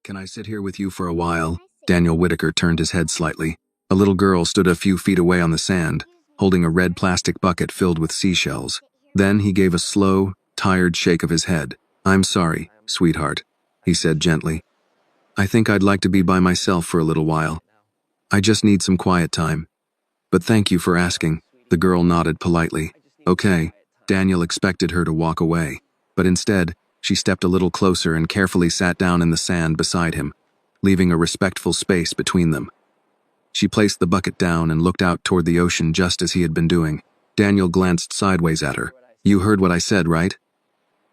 Can I sit here with you for a while? Daniel Whitaker turned his head slightly. A little girl stood a few feet away on the sand, holding a red plastic bucket filled with seashells. Then he gave a slow, tired shake of his head. "I'm sorry, sweetheart," he said gently. "I think I'd like to be by myself for a little while. I just need some quiet time. But thank you for asking." The girl nodded politely. "Okay." Daniel expected her to walk away, but instead, she stepped a little closer and carefully sat down in the sand beside him, leaving a respectful space between them. She placed the bucket down and looked out toward the ocean just as he had been doing. Daniel glanced sideways at her. "You heard what I said, right?"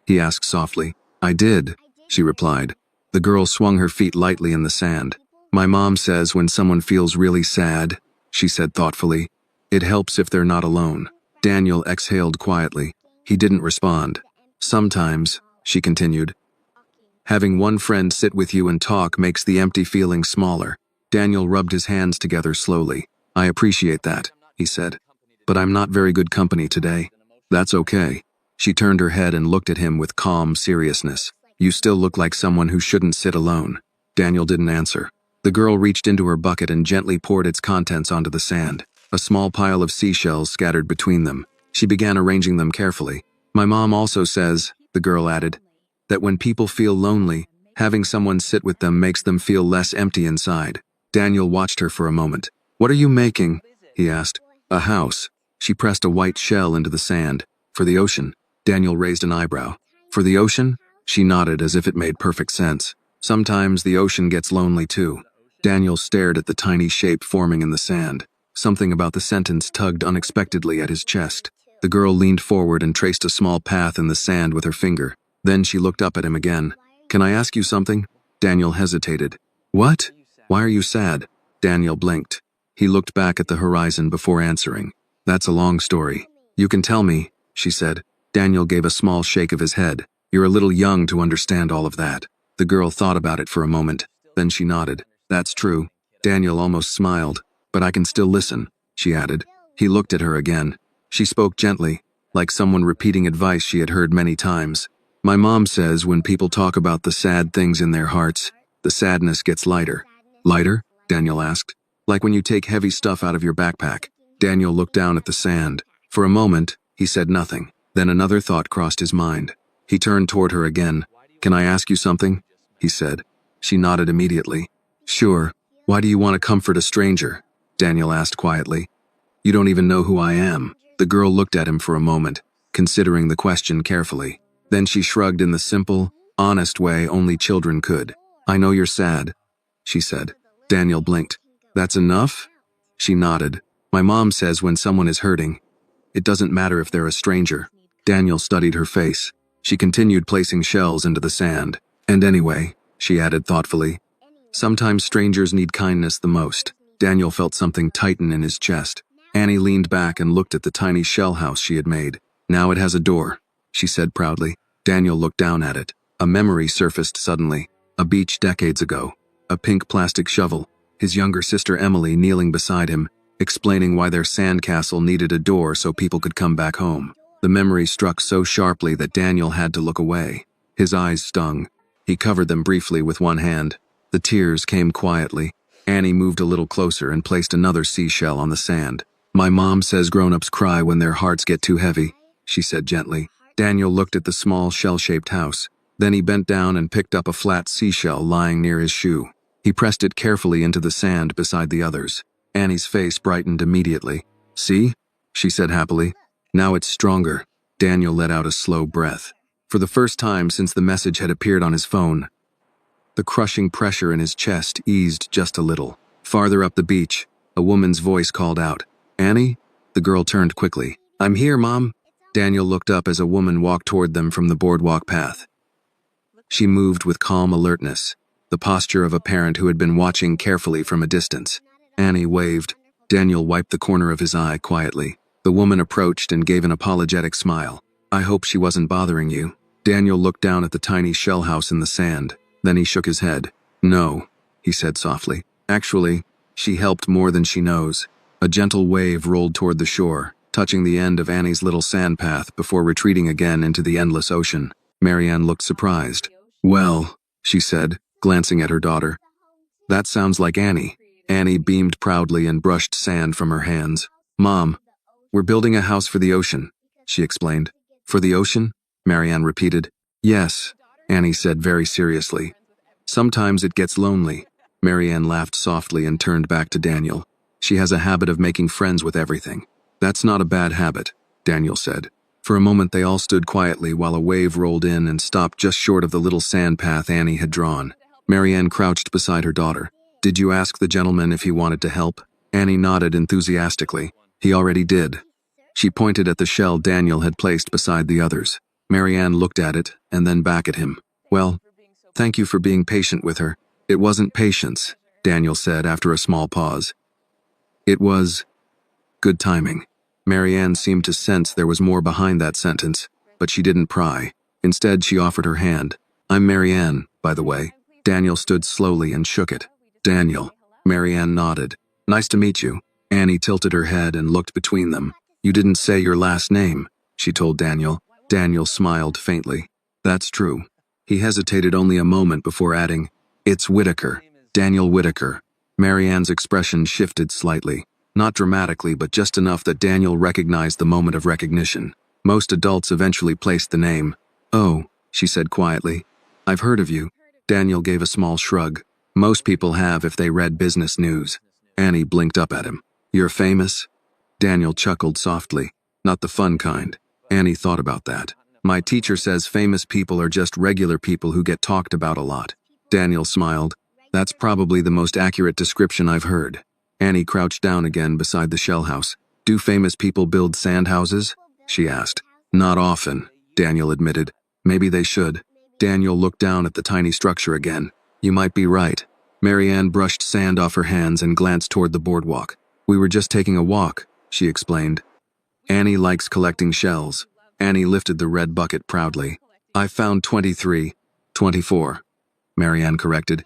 he asked softly. "I did," she replied. The girl swung her feet lightly in the sand. "My mom says when someone feels really sad," she said thoughtfully, "it helps if they're not alone." Daniel exhaled quietly. He didn't respond. "Sometimes," she continued, "having one friend sit with you and talk makes the empty feeling smaller." Daniel rubbed his hands together slowly. "I appreciate that," he said, "but I'm not very good company today." "That's okay." She turned her head and looked at him with calm seriousness. "You still look like someone who shouldn't sit alone." Daniel didn't answer. The girl reached into her bucket and gently poured its contents onto the sand. A small pile of seashells scattered between them. She began arranging them carefully. "My mom also says," the girl added, "that when people feel lonely, having someone sit with them makes them feel less empty inside." Daniel watched her for a moment. "What are you making?" he asked. "A house." She pressed a white shell into the sand. "For the ocean." Daniel raised an eyebrow. "For the ocean?" She nodded as if it made perfect sense. "Sometimes the ocean gets lonely too." Daniel stared at the tiny shape forming in the sand. Something about the sentence tugged unexpectedly at his chest. The girl leaned forward and traced a small path in the sand with her finger. Then she looked up at him again. "Can I ask you something?" Daniel hesitated. "What? Why are you sad?" Daniel blinked. He looked back at the horizon before answering. "That's a long story." "You can tell me," she said. Daniel gave a small shake of his head. "You're a little young to understand all of that." The girl thought about it for a moment. Then she nodded. "That's true." Daniel almost smiled. "But I can still listen," she added. He looked at her again. She spoke gently, like someone repeating advice she had heard many times. "My mom says when people talk about the sad things in their hearts, the sadness gets lighter." "Lighter?" Daniel asked. "Like when you take heavy stuff out of your backpack." Daniel looked down at the sand. For a moment, he said nothing. Then another thought crossed his mind. He turned toward her again. "Can I ask you something?" he said. She nodded immediately. "Sure. Why do you want to comfort a stranger?" Daniel asked quietly. "You don't even know who I am." The girl looked at him for a moment, considering the question carefully. Then she shrugged in the simple, honest way only children could. "I know you're sad," she said. Daniel blinked. "That's enough?" She nodded. "My mom says when someone is hurting, it doesn't matter if they're a stranger." Daniel studied her face. She continued placing shells into the sand. "And anyway," she added thoughtfully, "sometimes strangers need kindness the most." Daniel felt something tighten in his chest. Annie leaned back and looked at the tiny shell house she had made. "Now it has a door," she said proudly. Daniel looked down at it. A memory surfaced suddenly. A beach decades ago. A pink plastic shovel. His younger sister Emily kneeling beside him, explaining why their sandcastle needed a door so people could come back home. The memory struck so sharply that Daniel had to look away. His eyes stung. He covered them briefly with one hand. The tears came quietly. Annie moved a little closer and placed another seashell on the sand. "My mom says grown-ups cry when their hearts get too heavy," she said gently. Daniel looked at the small shell-shaped house. Then he bent down and picked up a flat seashell lying near his shoe. He pressed it carefully into the sand beside the others. Annie's face brightened immediately. "See?" she said happily. "Now it's stronger." Daniel let out a slow breath. For the first time since the message had appeared on his phone, the crushing pressure in his chest eased just a little. Farther up the beach, a woman's voice called out, "Annie?" The girl turned quickly. "I'm here, Mom." Daniel looked up as a woman walked toward them from the boardwalk path. She moved with calm alertness, the posture of a parent who had been watching carefully from a distance. Annie waved. Daniel wiped the corner of his eye quietly. The woman approached and gave an apologetic smile. "I hope she wasn't bothering you." Daniel looked down at the tiny shell house in the sand. Then he shook his head. "No," he said softly. "Actually, she helped more than she knows." A gentle wave rolled toward the shore, touching the end of Annie's little sand path before retreating again into the endless ocean. Marianne looked surprised. "Well," she said, glancing at her daughter. That sounds like Annie. Annie beamed proudly and brushed sand from her hands. Mom, we're building a house for the ocean, she explained. For the ocean? Marianne repeated. Yes, Annie said very seriously. Sometimes it gets lonely. Marianne laughed softly and turned back to Daniel. She has a habit of making friends with everything. That's not a bad habit, Daniel said. For a moment they all stood quietly while a wave rolled in and stopped just short of the little sand path Annie had drawn. Marianne crouched beside her daughter. Did you ask the gentleman if he wanted to help? Annie nodded enthusiastically. He already did. She pointed at the shell Daniel had placed beside the others. Marianne looked at it and then back at him. Well, thank you for being patient with her. It wasn't patience, Daniel said after a small pause. It was good timing. Marianne seemed to sense there was more behind that sentence, but she didn't pry. Instead, she offered her hand. I'm Marianne, by the way. Daniel stood slowly and shook it. Daniel. Marianne nodded. Nice to meet you. Annie tilted her head and looked between them. You didn't say your last name, she told Daniel. Daniel smiled faintly. That's true. He hesitated only a moment before adding, It's Whitaker. Daniel Whitaker. Marianne's expression shifted slightly. Not dramatically, but just enough that Daniel recognized the moment of recognition. Most adults eventually placed the name. Oh, she said quietly. I've heard of you. Daniel gave a small shrug. Most people have if they read business news. Annie blinked up at him. You're famous? Daniel chuckled softly. Not the fun kind. Annie thought about that. My teacher says famous people are just regular people who get talked about a lot. Daniel smiled. That's probably the most accurate description I've heard. Annie crouched down again beside the shell house. Do famous people build sand houses? She asked. Not often, Daniel admitted. Maybe they should. Daniel looked down at the tiny structure again. You might be right. Marianne brushed sand off her hands and glanced toward the boardwalk. We were just taking a walk, she explained. Annie likes collecting shells. Annie lifted the red bucket proudly. I found 23. 24. Marianne corrected.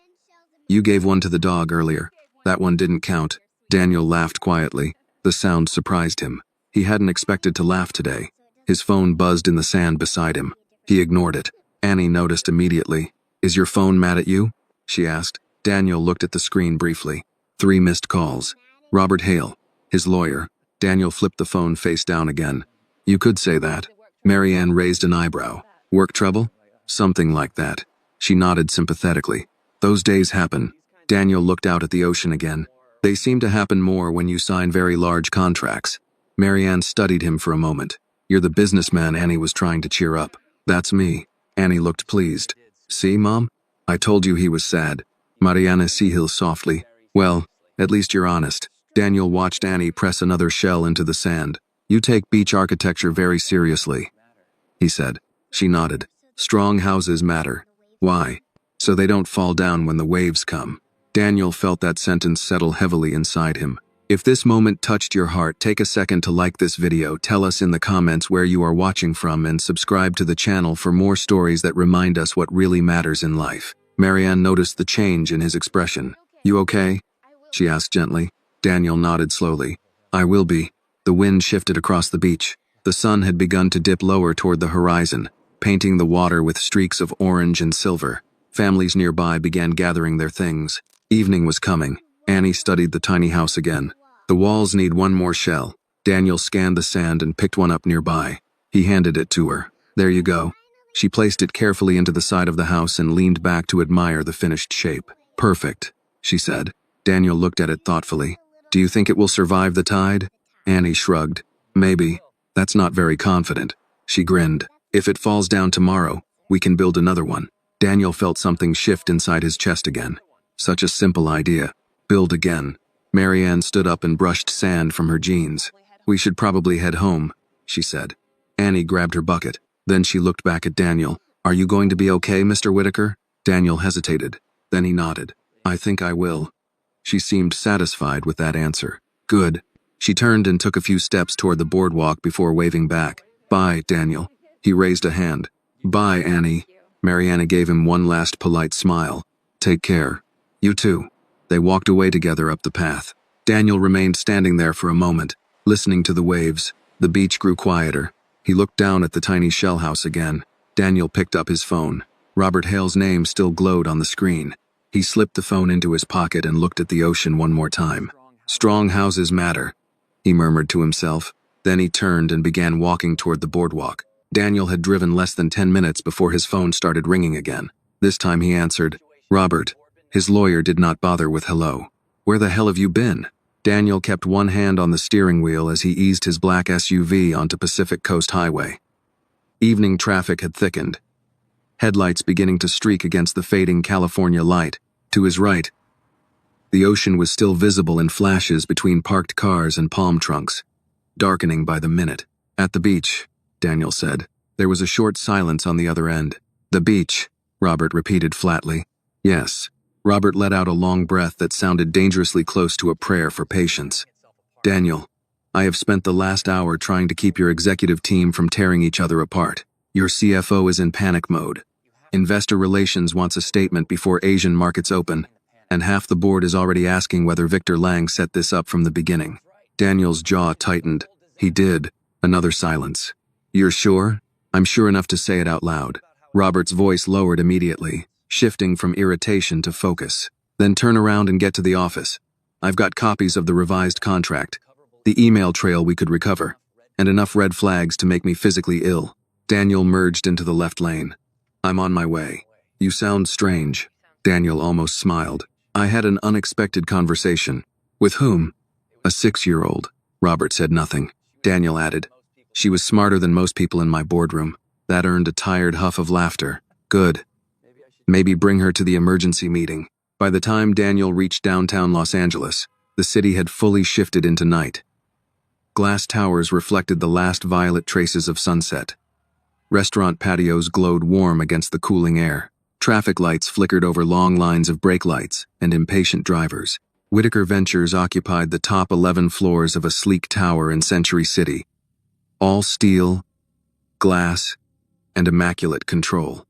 You gave one to the dog earlier. That one didn't count. Daniel laughed quietly. The sound surprised him. He hadn't expected to laugh today. His phone buzzed in the sand beside him. He ignored it. Annie noticed immediately. Is your phone mad at you? She asked. Daniel looked at the screen briefly. 3 missed calls. Robert Hale, his lawyer. Daniel flipped the phone face down again. You could say that. Marianne raised an eyebrow. Work trouble? Something like that. She nodded sympathetically. Those days happen. Daniel looked out at the ocean again. They seem to happen more when you sign very large contracts. Marianne studied him for a moment. You're the businessman Annie was trying to cheer up. That's me. Annie looked pleased. See, Mom? I told you he was sad. Marianne Sihil softly. Well, at least you're honest. Daniel watched Annie press another shell into the sand. You take beach architecture very seriously, he said. She nodded. Strong houses matter. Why? So they don't fall down when the waves come. Daniel felt that sentence settle heavily inside him. If this moment touched your heart, take a second to like this video, tell us in the comments where you are watching from, and subscribe to the channel for more stories that remind us what really matters in life. Marianne noticed the change in his expression. You okay? She asked gently. Daniel nodded slowly. I will be. The wind shifted across the beach. The sun had begun to dip lower toward the horizon, painting the water with streaks of orange and silver. Families nearby began gathering their things. Evening was coming. Annie studied the tiny house again. The walls need one more shell. Daniel scanned the sand and picked one up nearby. He handed it to her. There you go. She placed it carefully into the side of the house and leaned back to admire the finished shape. Perfect, she said. Daniel looked at it thoughtfully. Do you think it will survive the tide? Annie shrugged. Maybe. That's not very confident. She grinned. If it falls down tomorrow, we can build another one. Daniel felt something shift inside his chest again. Such a simple idea. Build again. Marianne stood up and brushed sand from her jeans. We should probably head home, she said. Annie grabbed her bucket. Then she looked back at Daniel. Are you going to be okay, Mr. Whitaker? Daniel hesitated. Then he nodded. I think I will. She seemed satisfied with that answer. Good. She turned and took a few steps toward the boardwalk before waving back. Bye, Daniel. He raised a hand. Bye, Annie. Marianne gave him one last polite smile. Take care. You too. They walked away together up the path. Daniel remained standing there for a moment, listening to the waves. The beach grew quieter. He looked down at the tiny shell house again. Daniel picked up his phone. Robert Hale's name still glowed on the screen. He slipped the phone into his pocket and looked at the ocean one more time. Strong houses matter, he murmured to himself. Then he turned and began walking toward the boardwalk. Daniel had driven less than 10 minutes before his phone started ringing again. This time he answered, "Robert." His lawyer did not bother with hello. "Where the hell have you been?" Daniel kept one hand on the steering wheel as he eased his black SUV onto Pacific Coast Highway. Evening traffic had thickened, headlights beginning to streak against the fading California light. To his right, the ocean was still visible in flashes between parked cars and palm trunks, darkening by the minute. "At the beach," Daniel said. There was a short silence on the other end. "The beach," Robert repeated flatly. "Yes." Robert let out a long breath that sounded dangerously close to a prayer for patience. "Daniel, I have spent the last hour trying to keep your executive team from tearing each other apart. Your CFO is in panic mode. Investor Relations wants a statement before Asian markets open, and half the board is already asking whether Victor Lang set this up from the beginning." Daniel's jaw tightened. "He did." Another silence. "You're sure?" "I'm sure enough to say it out loud." Robert's voice lowered immediately, shifting from irritation to focus. "Then turn around and get to the office. I've got copies of the revised contract, the email trail we could recover, and enough red flags to make me physically ill." Daniel merged into the left lane. "I'm on my way." "You sound strange." Daniel almost smiled. "I had an unexpected conversation." "With whom?" "A 6-year-old. Robert said nothing. Daniel added, "She was smarter than most people in my boardroom." That earned a tired huff of laughter. "Good. Maybe bring her to the emergency meeting." By the time Daniel reached downtown Los Angeles, the city had fully shifted into night. Glass towers reflected the last violet traces of sunset. Restaurant patios glowed warm against the cooling air. Traffic lights flickered over long lines of brake lights and impatient drivers. Whitaker Ventures occupied the top 11 floors of a sleek tower in Century City. All steel, glass, and immaculate control.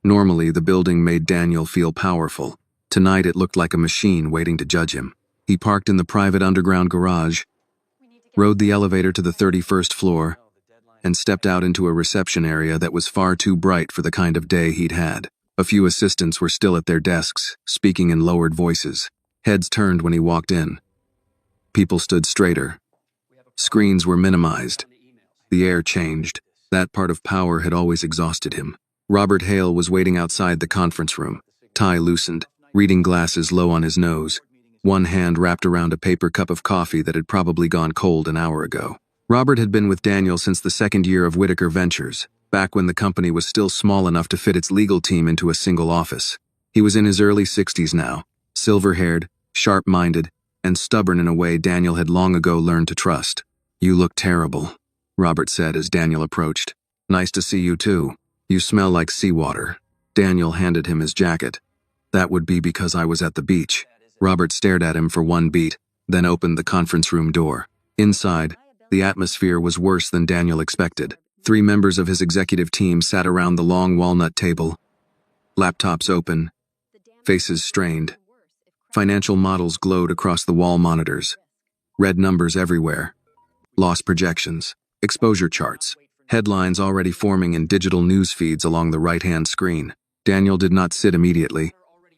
Normally, the building made Daniel feel powerful. Tonight, it looked like a machine waiting to judge him. He parked in the private underground garage, rode the elevator to the 31st floor, and stepped out into a reception area that was far too bright for the kind of day he'd had. A few assistants were still at their desks, speaking in lowered voices. Heads turned when he walked in. People stood straighter. Screens were minimized. The air changed. That part of power had always exhausted him. Robert Hale was waiting outside the conference room, tie loosened, reading glasses low on his nose, one hand wrapped around a paper cup of coffee that had probably gone cold an hour ago. Robert had been with Daniel since the second year of Whitaker Ventures, back when the company was still small enough to fit its legal team into a single office. He was in his early 60s now, silver-haired, sharp-minded, and stubborn in a way Daniel had long ago learned to trust. "You look terrible," Robert said as Daniel approached. "Nice to see you too. You smell like seawater." Daniel handed him his jacket. "That would be because I was at the beach." Robert stared at him for one beat, then opened the conference room door. Inside, the atmosphere was worse than Daniel expected. 3 members of his executive team sat around the long walnut table, laptops open, faces strained. Financial models glowed across the wall monitors. Red numbers everywhere. Loss projections, exposure charts, headlines already forming in digital news feeds along the right-hand screen. Daniel did not sit immediately.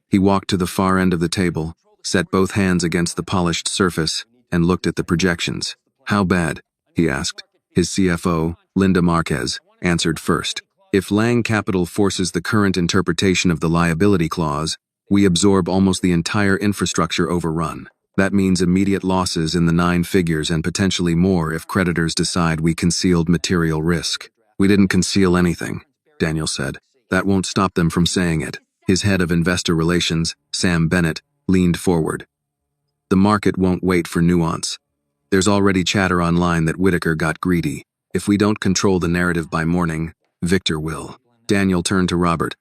He walked to the far end of the table, set both hands against the polished surface, and looked at the projections. "How bad?" he asked. His CFO, Linda Marquez, answered first. "If Lang Capital forces the current interpretation of the liability clause, we absorb almost the entire infrastructure overrun. That means immediate losses in the 9 figures and potentially more if creditors decide we concealed material risk." "We didn't conceal anything," Daniel said. "That won't stop them from saying it." His head of investor relations, Sam Bennett, leaned forward. "The market won't wait for nuance. There's already chatter online that Whitaker got greedy. If we don't control the narrative by morning, Victor will." Daniel turned to Robert.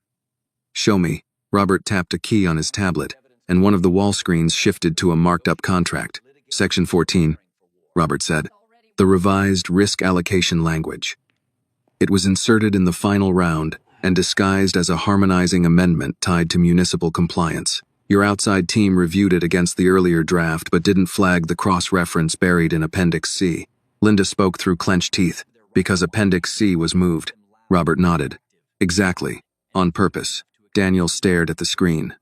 "Show me." Robert tapped a key on his tablet, and one of the wall screens shifted to a marked-up contract. "Section 14, Robert said. "The revised risk allocation language." It was inserted in the final round and disguised as a harmonizing amendment tied to municipal compliance. "Your outside team reviewed it against the earlier draft but didn't flag the cross-reference buried in Appendix C." Linda spoke through clenched teeth. "Because Appendix C was moved." Robert nodded. "Exactly. On purpose." Daniel stared at the screen.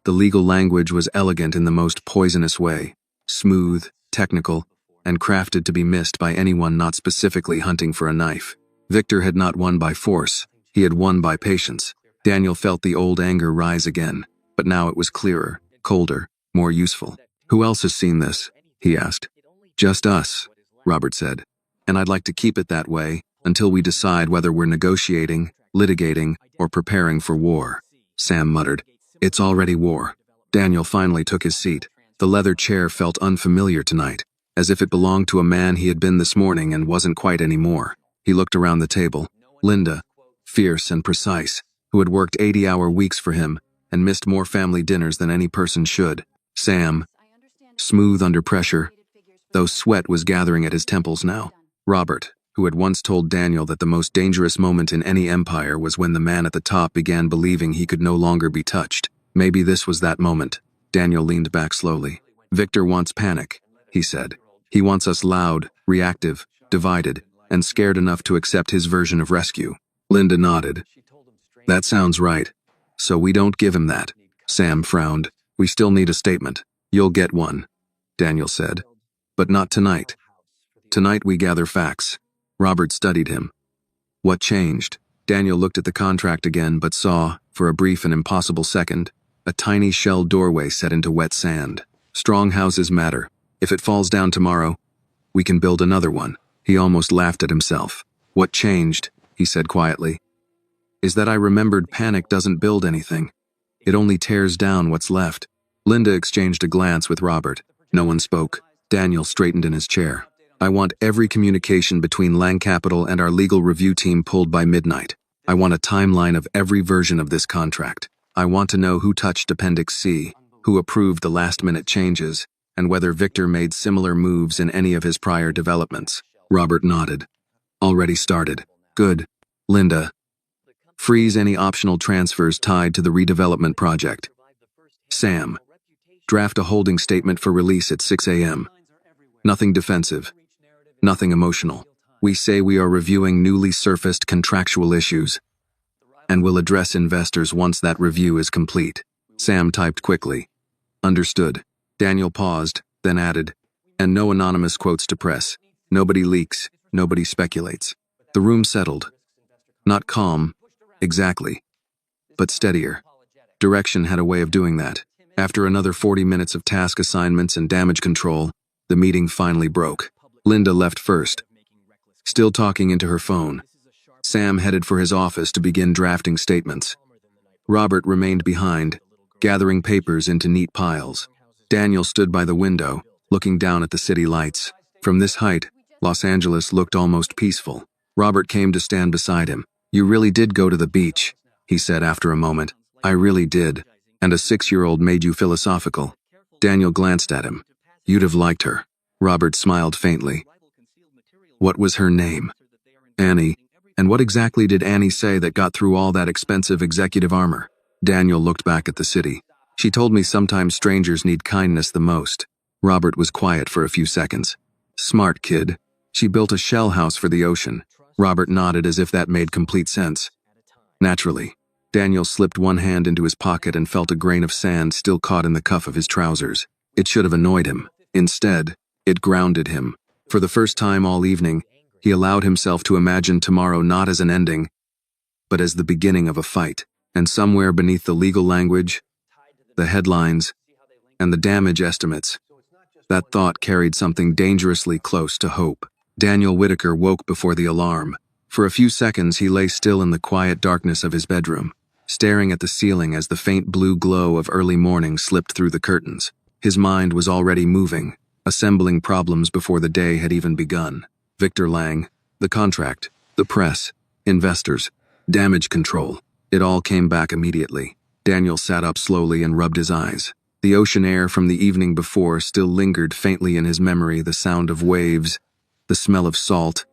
The legal language was elegant in the most poisonous way, smooth, technical, and crafted to be missed by anyone not specifically hunting for a knife. Victor had not won by force, he had won by patience. Daniel felt the old anger rise again, but now it was clearer, colder, more useful. "Who else has seen this?" he asked. "Just us," Robert said. "And I'd like to keep it that way until we decide whether we're negotiating, litigating, or preparing for war." Sam muttered. "It's already war." Daniel finally took his seat. The leather chair felt unfamiliar tonight, as if it belonged to a man he had been this morning and wasn't quite anymore. He looked around the table. Linda, fierce and precise, who had worked 80-hour weeks for him and missed more family dinners than any person should. Sam, smooth under pressure, though sweat was gathering at his temples now. Robert, who had once told Daniel that the most dangerous moment in any empire was when the man at the top began believing he could no longer be touched. Maybe this was that moment. Daniel leaned back slowly. "Victor wants panic," he said. "He wants us loud, reactive, divided, and scared enough to accept his version of rescue." Linda nodded. "That sounds right. So we don't give him that." Sam frowned. "We still need a statement." "You'll get one," Daniel said. "But not tonight. Tonight we gather facts." Robert studied him. "What changed?" Daniel looked at the contract again but saw, for a brief and impossible second, a tiny shell doorway set into wet sand. "Strong houses matter. If it falls down tomorrow, we can build another one." He almost laughed at himself. "What changed," he said quietly, "is that I remembered panic doesn't build anything. It only tears down what's left." Linda exchanged a glance with Robert. No one spoke. Daniel straightened in his chair. "I want every communication between Lang Capital and our legal review team pulled by midnight. I want a timeline of every version of this contract. I want to know who touched Appendix C, who approved the last-minute changes, and whether Victor made similar moves in any of his prior developments." Robert nodded. "Already started." "Good. Linda, freeze any optional transfers tied to the redevelopment project." Sam, draft a holding statement for release at 6 a.m. Nothing defensive. Nothing emotional. We say we are reviewing newly surfaced contractual issues, and will address investors once that review is complete. Sam typed quickly. "Understood." Daniel paused, then added, "And no anonymous quotes to press. Nobody leaks, nobody speculates." The room settled. Not calm, exactly, but steadier. Direction had a way of doing that. After another 40 minutes of task assignments and damage control, the meeting finally broke. Linda left first, still talking into her phone. Sam headed for his office to begin drafting statements. Robert remained behind, gathering papers into neat piles. Daniel stood by the window, looking down at the city lights. From this height, Los Angeles looked almost peaceful. Robert came to stand beside him. "You really did go to the beach," he said after a moment. "I really did. And a 6-year-old made you philosophical." Daniel glanced at him. "You'd have liked her." Robert smiled faintly. "What was her name?" "Annie. And what exactly did Annie say that got through all that expensive executive armor?" Daniel looked back at the city. "She told me sometimes strangers need kindness the most." Robert was quiet for a few seconds. "Smart kid. She built a shell house for the ocean." Robert nodded as if that made complete sense. "Naturally." Daniel slipped one hand into his pocket and felt a grain of sand still caught in the cuff of his trousers. It should have annoyed him. Instead, it grounded him. For the first time all evening, he allowed himself to imagine tomorrow not as an ending, but as the beginning of a fight. And somewhere beneath the legal language, the headlines, and the damage estimates, that thought carried something dangerously close to hope. Daniel Whitaker woke before the alarm. For a few seconds he lay still in the quiet darkness of his bedroom, staring at the ceiling as the faint blue glow of early morning slipped through the curtains. His mind was already moving, assembling problems before the day had even begun. Victor Lang, the contract, the press, investors, damage control. It all came back immediately. Daniel sat up slowly and rubbed his eyes. The ocean air from the evening before still lingered faintly in his memory, the sound of waves, the smell of salt,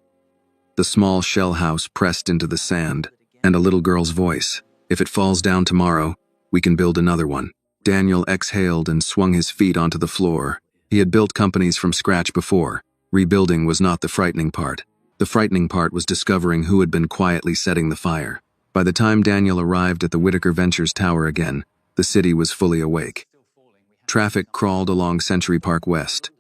the small shell house pressed into the sand, and a little girl's voice. "If it falls down tomorrow, we can build another one." Daniel exhaled and swung his feet onto the floor. He had built companies from scratch before. Rebuilding was not the frightening part. The frightening part was discovering who had been quietly setting the fire. By the time Daniel arrived at the Whitaker Ventures Tower again, the The city was fully awake. Traffic crawled along Century Park West.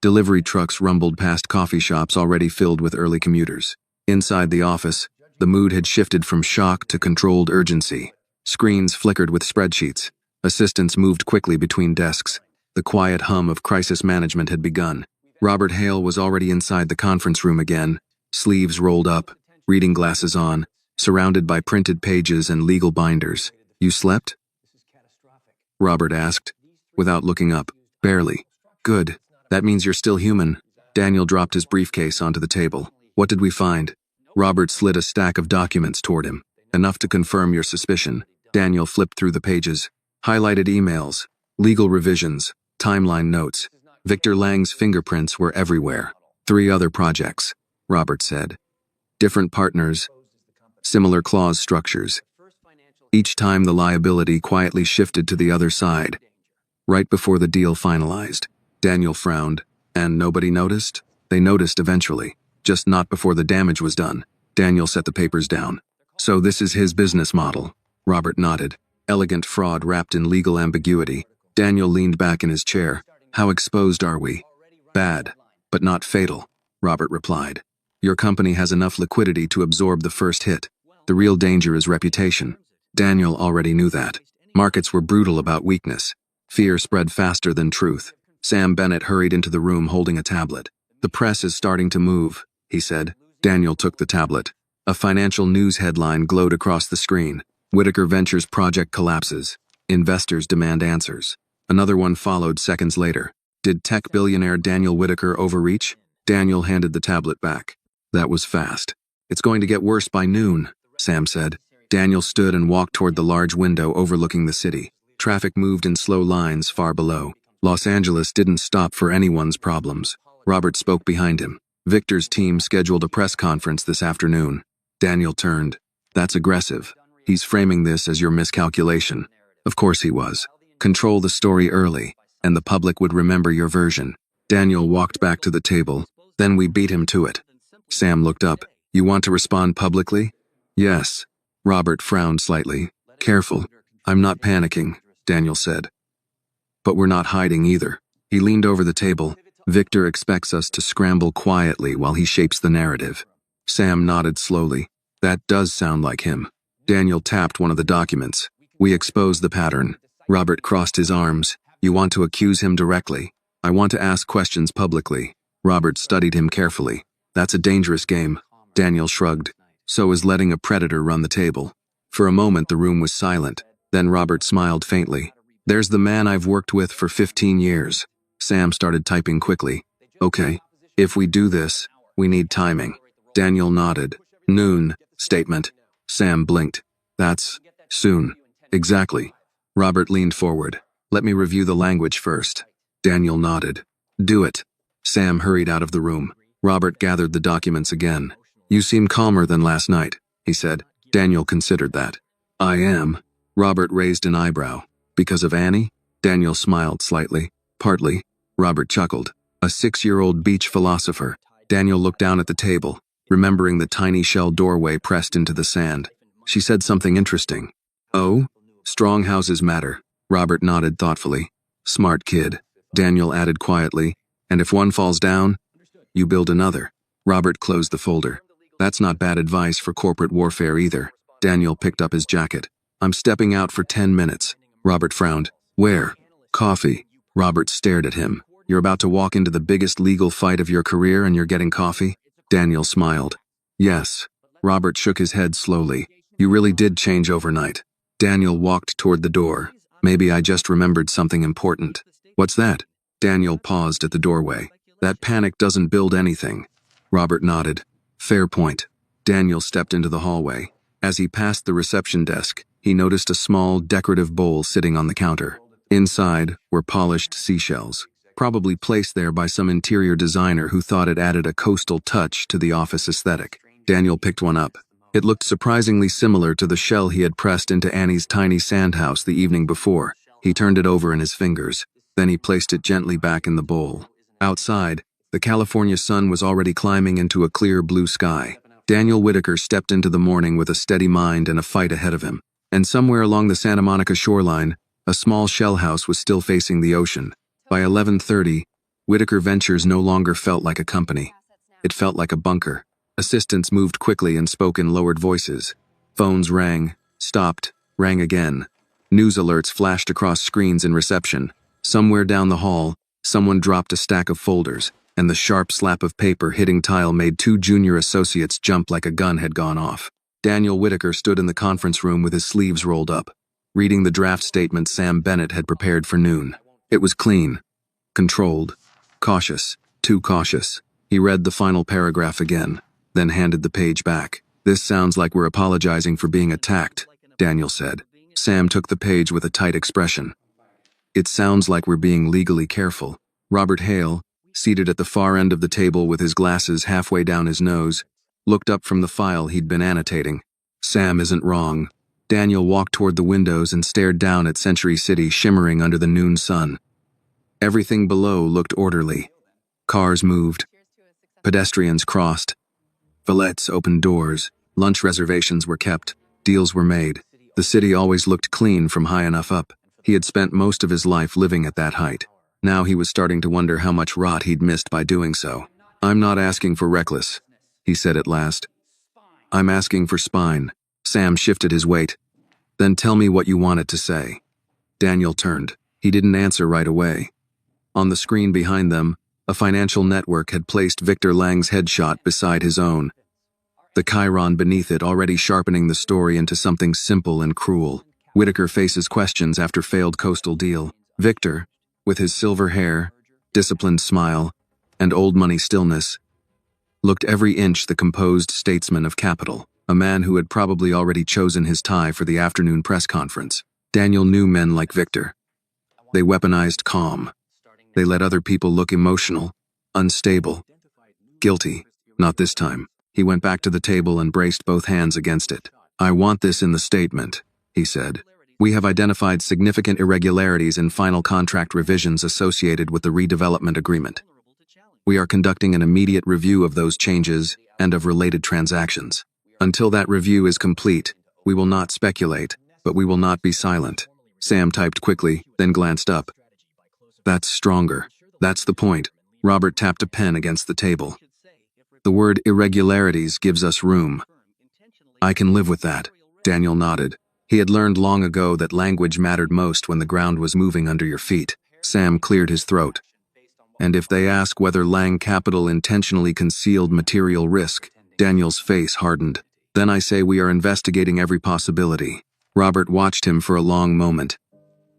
Delivery trucks rumbled past coffee shops already filled with early commuters. Inside the office, the mood had shifted from shock to controlled urgency. Screens flickered with spreadsheets. Assistants moved quickly between desks. The quiet hum of crisis management had begun. Robert Hale was already inside the conference room again, sleeves rolled up, reading glasses on, surrounded by printed pages and legal binders. "You slept?" Robert asked, without looking up. "Barely." "Good. That means you're still human." Daniel dropped his briefcase onto the table. "What did we find?" Robert slid a stack of documents toward him. "Enough to confirm your suspicion." Daniel flipped through the pages. Highlighted emails, legal revisions, timeline notes. Victor Lang's fingerprints were everywhere. 3 other projects, Robert said. Different partners, similar clause structures. Each time the liability quietly shifted to the other side. Right before the deal finalized, Daniel frowned. "And nobody noticed?" "They noticed eventually, just not before the damage was done." Daniel set the papers down. "So this is his business model." Robert nodded. Elegant fraud wrapped in legal ambiguity. Daniel leaned back in his chair. "How exposed are we?" "Bad, but not fatal," Robert replied. "Your company has enough liquidity to absorb the first hit. The real danger is reputation." Daniel already knew that. Markets were brutal about weakness. Fear spread faster than truth. Sam Bennett hurried into the room holding a tablet. "The press is starting to move," he said. Daniel took the tablet. A financial news headline glowed across the screen. "Whitaker Ventures project collapses. Investors demand answers." Another one followed seconds later. "Did tech billionaire Daniel Whitaker overreach?" Daniel handed the tablet back. "That was fast." "It's going to get worse by noon," Sam said. Daniel stood and walked toward the large window overlooking the city. Traffic moved in slow lines far below. Los Angeles didn't stop for anyone's problems. Robert spoke behind him. "Victor's team scheduled a press conference this afternoon." Daniel turned. "That's aggressive. He's framing this as your miscalculation." "Of course he was. Control the story early, and the public would remember your version." Daniel walked back to the table. "Then we beat him to it." Sam looked up. "You want to respond publicly?" "Yes." Robert frowned slightly. "Careful. I'm not panicking," Daniel said. "But we're not hiding either." He leaned over the table. "Victor expects us to scramble quietly while he shapes the narrative." Sam nodded slowly. "That does sound like him." Daniel tapped one of the documents. "We expose the pattern." Robert crossed his arms. "You want to accuse him directly?" "I want to ask questions publicly." Robert studied him carefully. "That's a dangerous game." Daniel shrugged. "So is letting a predator run the table." For a moment the room was silent. Then Robert smiled faintly. "There's the man I've worked with for 15 years. Sam started typing quickly. "Okay. If we do this, we need timing." Daniel nodded. "Noon, statement." Sam blinked. "That's soon." "Exactly." Robert leaned forward. "Let me review the language first." Daniel nodded. "Do it." Sam hurried out of the room. Robert gathered the documents again. "You seem calmer than last night," he said. Daniel considered that. "I am." Robert raised an eyebrow. "Because of Annie?" Daniel smiled slightly. "Partly." Robert chuckled. "A 6-year-old beach philosopher." Daniel looked down at the table, remembering the tiny shell doorway pressed into the sand. "She said something interesting." "Oh? Strong houses matter." Robert nodded thoughtfully. "Smart kid." Daniel added quietly. "And if one falls down, you build another." Robert closed the folder. "That's not bad advice for corporate warfare either." Daniel picked up his jacket. "I'm stepping out for 10 minutes. Robert frowned. "Where?" "Coffee." Robert stared at him. "You're about to walk into the biggest legal fight of your career and you're getting coffee?" Daniel smiled. "Yes." Robert shook his head slowly. "You really did change overnight." Daniel walked toward the door. "Maybe I just remembered something important." "What's that?" Daniel paused at the doorway. "That panic doesn't build anything." Robert nodded. "Fair point." Daniel stepped into the hallway. As he passed the reception desk, he noticed a small, decorative bowl sitting on the counter. Inside were polished seashells, probably placed there by some interior designer who thought it added a coastal touch to the office aesthetic. Daniel picked one up. It looked surprisingly similar to the shell he had pressed into Annie's tiny sand house the evening before. He turned it over in his fingers. Then he placed it gently back in the bowl. Outside, the California sun was already climbing into a clear blue sky. Daniel Whitaker stepped into the morning with a steady mind and a fight ahead of him. And somewhere along the Santa Monica shoreline, A small shell house was still facing the ocean. By 11:30, Whitaker Ventures no longer felt like a company. It felt like a bunker. Assistants moved quickly and spoke in lowered voices. Phones rang, stopped, rang again. News alerts flashed across screens in reception. Somewhere down the hall, someone dropped a stack of folders, and the sharp slap of paper hitting tile made two junior associates jump like a gun had gone off. Daniel Whitaker stood in the conference room with his sleeves rolled up, reading the draft statement Sam Bennett had prepared for noon. It was clean, controlled, cautious, too cautious. He read the final paragraph again, then handed the page back. "This sounds like we're apologizing for being attacked," Daniel said. Sam took the page with a tight expression. "It sounds like we're being legally careful." Robert Hale, seated at the far end of the table with his glasses halfway down his nose, looked up from the file he'd been annotating. "Sam isn't wrong." Daniel walked toward the windows and stared down at Century City shimmering under the noon sun. Everything below looked orderly. Cars moved. Pedestrians crossed. Valettes opened doors. Lunch reservations were kept. Deals were made. The city always looked clean from high enough up. He had spent most of his life living at that height. Now he was starting to wonder how much rot he'd missed by doing so. "I'm not asking for reckless," he said at last. "I'm asking for spine." Sam shifted his weight. "Then tell me what you wanted to say." Daniel turned. He didn't answer right away. On the screen behind them, a financial network had placed Victor Lang's headshot beside his own, the chyron beneath it already sharpening the story into something simple and cruel. Whitaker faces questions after failed coastal deal. Victor, with his silver hair, disciplined smile, and old money stillness, looked every inch the composed statesman of capital, a man who had probably already chosen his tie for the afternoon press conference. Daniel knew men like Victor. They weaponized calm. They let other people look emotional, unstable, guilty. Not this time. He went back to the table and braced both hands against it. "I want this in the statement," he said. "We have identified significant irregularities in final contract revisions associated with the redevelopment agreement. We are conducting an immediate review of those changes and of related transactions. Until that review is complete, we will not speculate, but we will not be silent." Sam typed quickly, then glanced up. "That's stronger. That's the point." Robert tapped a pen against the table. "The word irregularities gives us room." "I can live with that," Daniel nodded. He had learned long ago that language mattered most when the ground was moving under your feet. Sam cleared his throat. "And if they ask whether Lang Capital intentionally concealed material risk," Daniel's face hardened, "then I say we are investigating every possibility." Robert watched him for a long moment.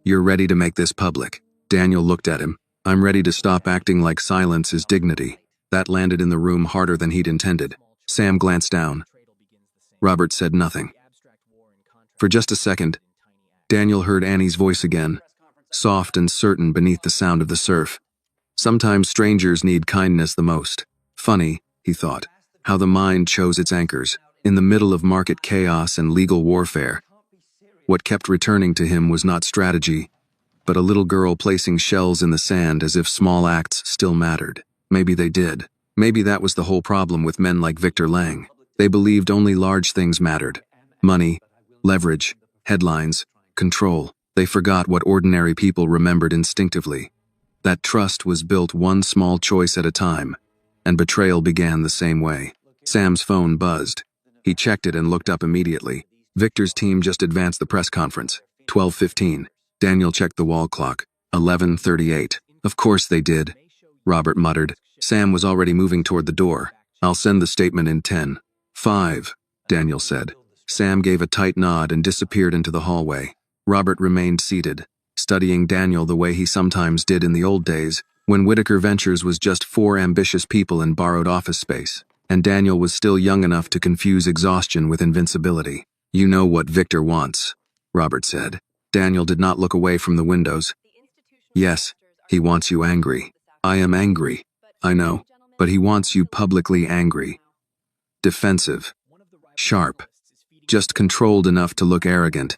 "You're ready to make this public?" Daniel looked at him. "I'm ready to stop acting like silence is dignity." That landed in the room harder than he'd intended. Sam glanced down. Robert said nothing. For just a second, Daniel heard Annie's voice again, soft and certain beneath the sound of the surf. Sometimes strangers need kindness the most. Funny, he thought, how the mind chose its anchors, in the middle of market chaos and legal warfare. What kept returning to him was not strategy, but a little girl placing shells in the sand as if small acts still mattered. Maybe they did. Maybe that was the whole problem with men like Victor Lang. They believed only large things mattered. Money, leverage, headlines, control. They forgot what ordinary people remembered instinctively. That trust was built one small choice at a time, and betrayal began the same way. Sam's phone buzzed. He checked it and looked up immediately. Victor's team just advanced the press conference. 12:15. Daniel checked the wall clock. 11:38. Of course they did, Robert muttered. Sam was already moving toward the door. "I'll send the statement in 10:05, Daniel said. Sam gave a tight nod and disappeared into the hallway. Robert remained seated, studying Daniel the way he sometimes did in the old days, when Whitaker Ventures was just 4 ambitious people in borrowed office space, and Daniel was still young enough to confuse exhaustion with invincibility. "You know what Victor wants," Robert said. Daniel did not look away from the windows. "Yes, he wants you angry. I am angry, I know, but he wants you publicly angry. Defensive. Sharp. Just controlled enough to look arrogant.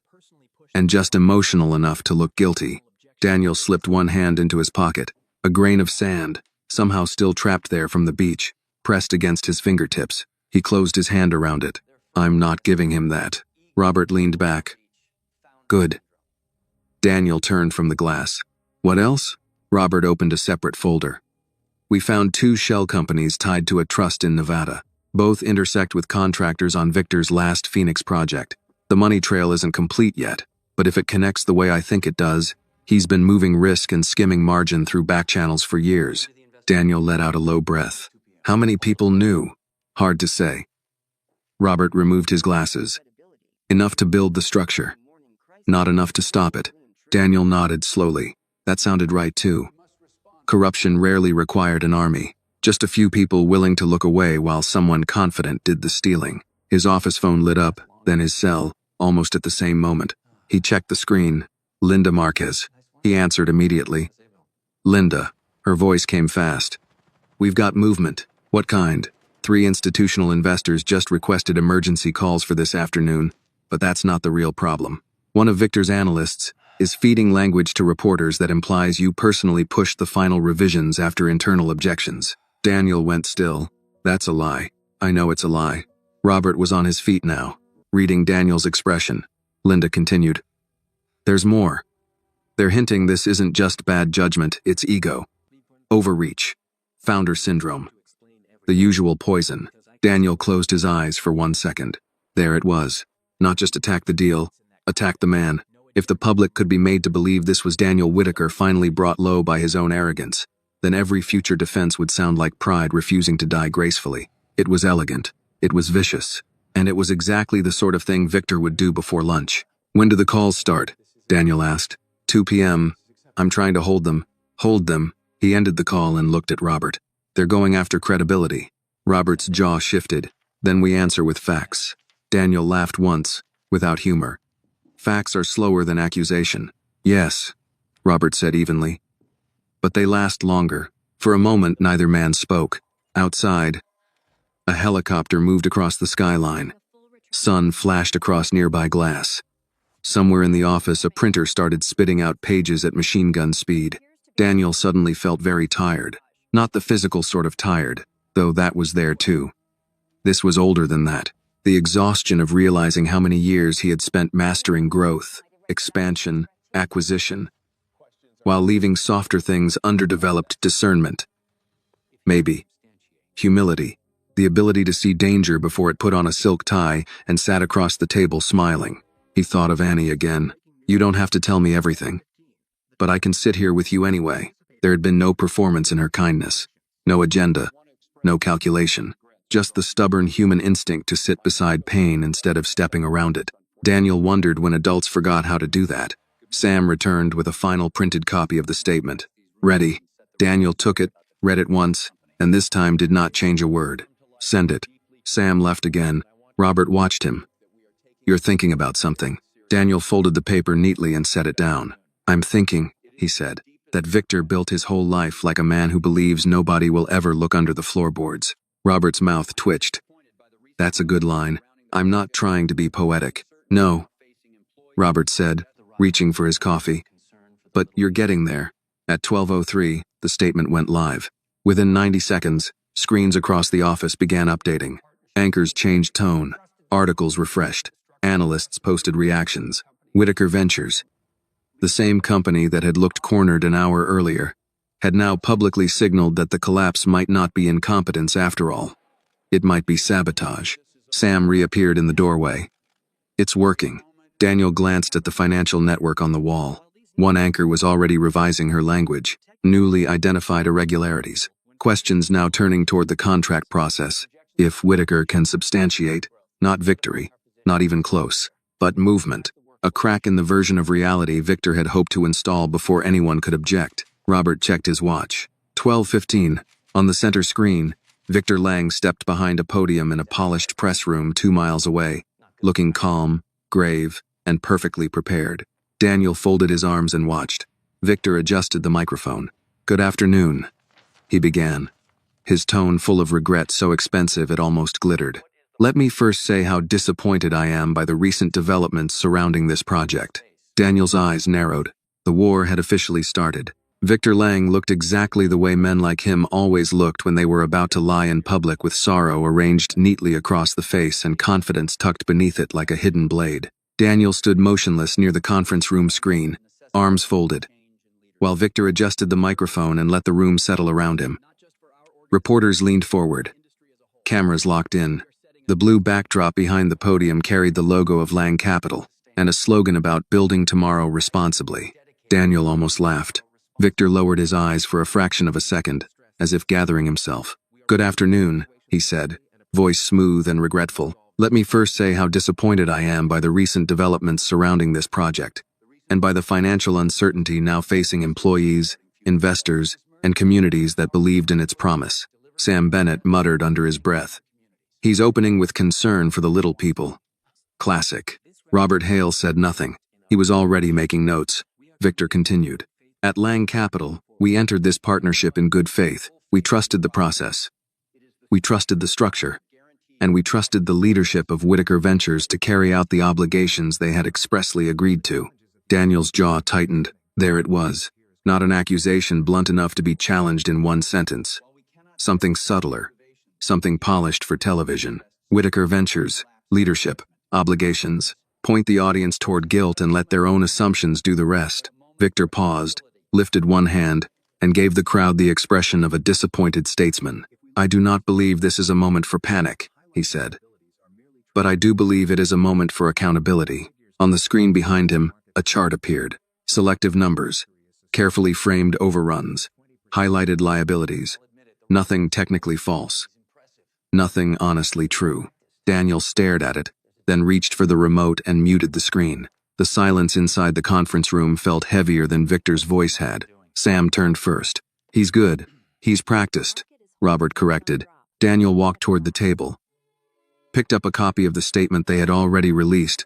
And just emotional enough to look guilty." Daniel slipped one hand into his pocket. A grain of sand, somehow still trapped there from the beach, pressed against his fingertips. He closed his hand around it. "I'm not giving him that." Robert leaned back. "Good. Daniel turned from the glass. What else? Robert opened a separate folder. We found 2 shell companies tied to a trust in Nevada. Both intersect with contractors on Victor's last Phoenix project. The money trail isn't complete yet, but if it connects the way I think it does, he's been moving risk and skimming margin through back channels for years. Daniel let out a low breath. How many people knew? Hard to say. Robert removed his glasses. Enough to build the structure. Not enough to stop it. Daniel nodded slowly. That sounded right too. Corruption rarely required an army. Just a few people willing to look away while someone confident did the stealing. His office phone lit up, then his cell, almost at the same moment. He checked the screen. Linda Marquez. He answered immediately. Linda. Her voice came fast. We've got movement. What kind? 3 institutional investors just requested emergency calls for this afternoon, but that's not the real problem. One of Victor's analysts is feeding language to reporters that implies you personally pushed the final revisions after internal objections. Daniel went still. That's a lie. I know it's a lie. Robert was on his feet now, reading Daniel's expression. Linda continued. There's more. They're hinting this isn't just bad judgment, it's ego. Overreach. Founder syndrome. The usual poison. Daniel closed his eyes for 1 second. There it was. Not just attack the deal, attack the man. If the public could be made to believe this was Daniel Whitaker finally brought low by his own arrogance, then every future defense would sound like pride refusing to die gracefully. It was elegant. It was vicious. And it was exactly the sort of thing Victor would do before lunch. When do the calls start? Daniel asked. 2 p.m. I'm trying to hold them. Hold them. He ended the call and looked at Robert. They're going after credibility. Robert's jaw shifted. Then we answer with facts. Daniel laughed once, without humor. Facts are slower than accusation. Yes, Robert said evenly. But they last longer. For a moment, neither man spoke. Outside, a helicopter moved across the skyline. Sun flashed across nearby glass. Somewhere in the office, a printer started spitting out pages at machine gun speed. Daniel suddenly felt very tired. Not the physical sort of tired, though that was there too. This was older than that. The exhaustion of realizing how many years he had spent mastering growth, expansion, acquisition, while leaving softer things underdeveloped discernment. Maybe. Humility. The ability to see danger before it put on a silk tie and sat across the table smiling. He thought of Annie again. You don't have to tell me everything. But I can sit here with you anyway. There had been no performance in her kindness. No agenda. No calculation. Just the stubborn human instinct to sit beside pain instead of stepping around it. Daniel wondered when adults forgot how to do that. Sam returned with a final printed copy of the statement. Ready. Daniel took it, read it once, and this time did not change a word. Send it. Sam left again. Robert watched him. You're thinking about something. Daniel folded the paper neatly and set it down. I'm thinking, he said, that Victor built his whole life like a man who believes nobody will ever look under the floorboards. Robert's mouth twitched. That's a good line. I'm not trying to be poetic. No, Robert said, reaching for his coffee. But you're getting there. At 12:03, the statement went live. Within 90 seconds, screens across the office began updating. Anchors changed tone. Articles refreshed. Analysts posted reactions. Whitaker Ventures, the same company that had looked cornered an hour earlier, had now publicly signaled that the collapse might not be incompetence after all. It might be sabotage. Sam reappeared in the doorway. It's working. Daniel glanced at the financial network on the wall. One anchor was already revising her language. Newly identified irregularities. Questions now turning toward the contract process. If Whitaker can substantiate, not victory, not even close, but movement. A crack in the version of reality Victor had hoped to install before anyone could object. Robert checked his watch. 12:15. On the center screen, Victor Lang stepped behind a podium in a polished press room 2 miles away, looking calm, grave, and perfectly prepared. Daniel folded his arms and watched. Victor adjusted the microphone. Good afternoon, he began, his tone full of regret so expensive it almost glittered. Let me first say how disappointed I am by the recent developments surrounding this project. Daniel's eyes narrowed. The war had officially started. Victor Lang looked exactly the way men like him always looked when they were about to lie in public with sorrow arranged neatly across the face and confidence tucked beneath it like a hidden blade. Daniel stood motionless near the conference room screen, arms folded, while Victor adjusted the microphone and let the room settle around him. Reporters leaned forward, cameras locked in. The blue backdrop behind the podium carried the logo of Lang Capital and a slogan about building tomorrow responsibly. Daniel almost laughed. Victor lowered his eyes for a fraction of a second, as if gathering himself. "Good afternoon," he said, voice smooth and regretful. "Let me first say how disappointed I am by the recent developments surrounding this project, and by the financial uncertainty now facing employees, investors, and communities that believed in its promise." Sam Bennett muttered under his breath. "He's opening with concern for the little people." Classic. Robert Hale said nothing. He was already making notes. Victor continued. "At Lang Capital, we entered this partnership in good faith. We trusted the process. We trusted the structure. And we trusted the leadership of Whitaker Ventures to carry out the obligations they had expressly agreed to." Daniel's jaw tightened. There it was. Not an accusation blunt enough to be challenged in one sentence. Something subtler. Something polished for television. Whitaker Ventures, leadership, obligations. Point the audience toward guilt and let their own assumptions do the rest. Victor paused, lifted one hand, and gave the crowd the expression of a disappointed statesman. "I do not believe this is a moment for panic," he said. "But I do believe it is a moment for accountability." On the screen behind him, a chart appeared. Selective numbers, carefully framed overruns, highlighted liabilities. Nothing technically false. Nothing honestly true. Daniel stared at it, then reached for the remote and muted the screen. The silence inside the conference room felt heavier than Victor's voice had. Sam turned first. "He's good. He's practiced," Robert corrected. Daniel walked toward the table, picked up a copy of the statement they had already released,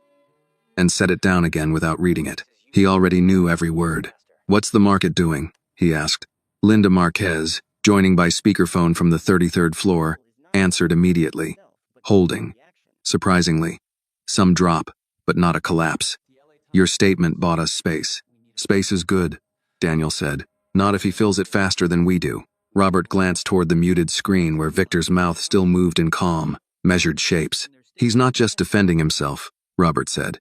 and set it down again without reading it. He already knew every word. "What's the market doing?" he asked. Linda Marquez, joining by speakerphone from the 33rd floor, answered immediately. "Holding. Surprisingly. Some drop, but not a collapse. Your statement bought us space." "Space is good," Daniel said. "Not if he fills it faster than we do." Robert glanced toward the muted screen where Victor's mouth still moved in calm, measured shapes. "He's not just defending himself," Robert said.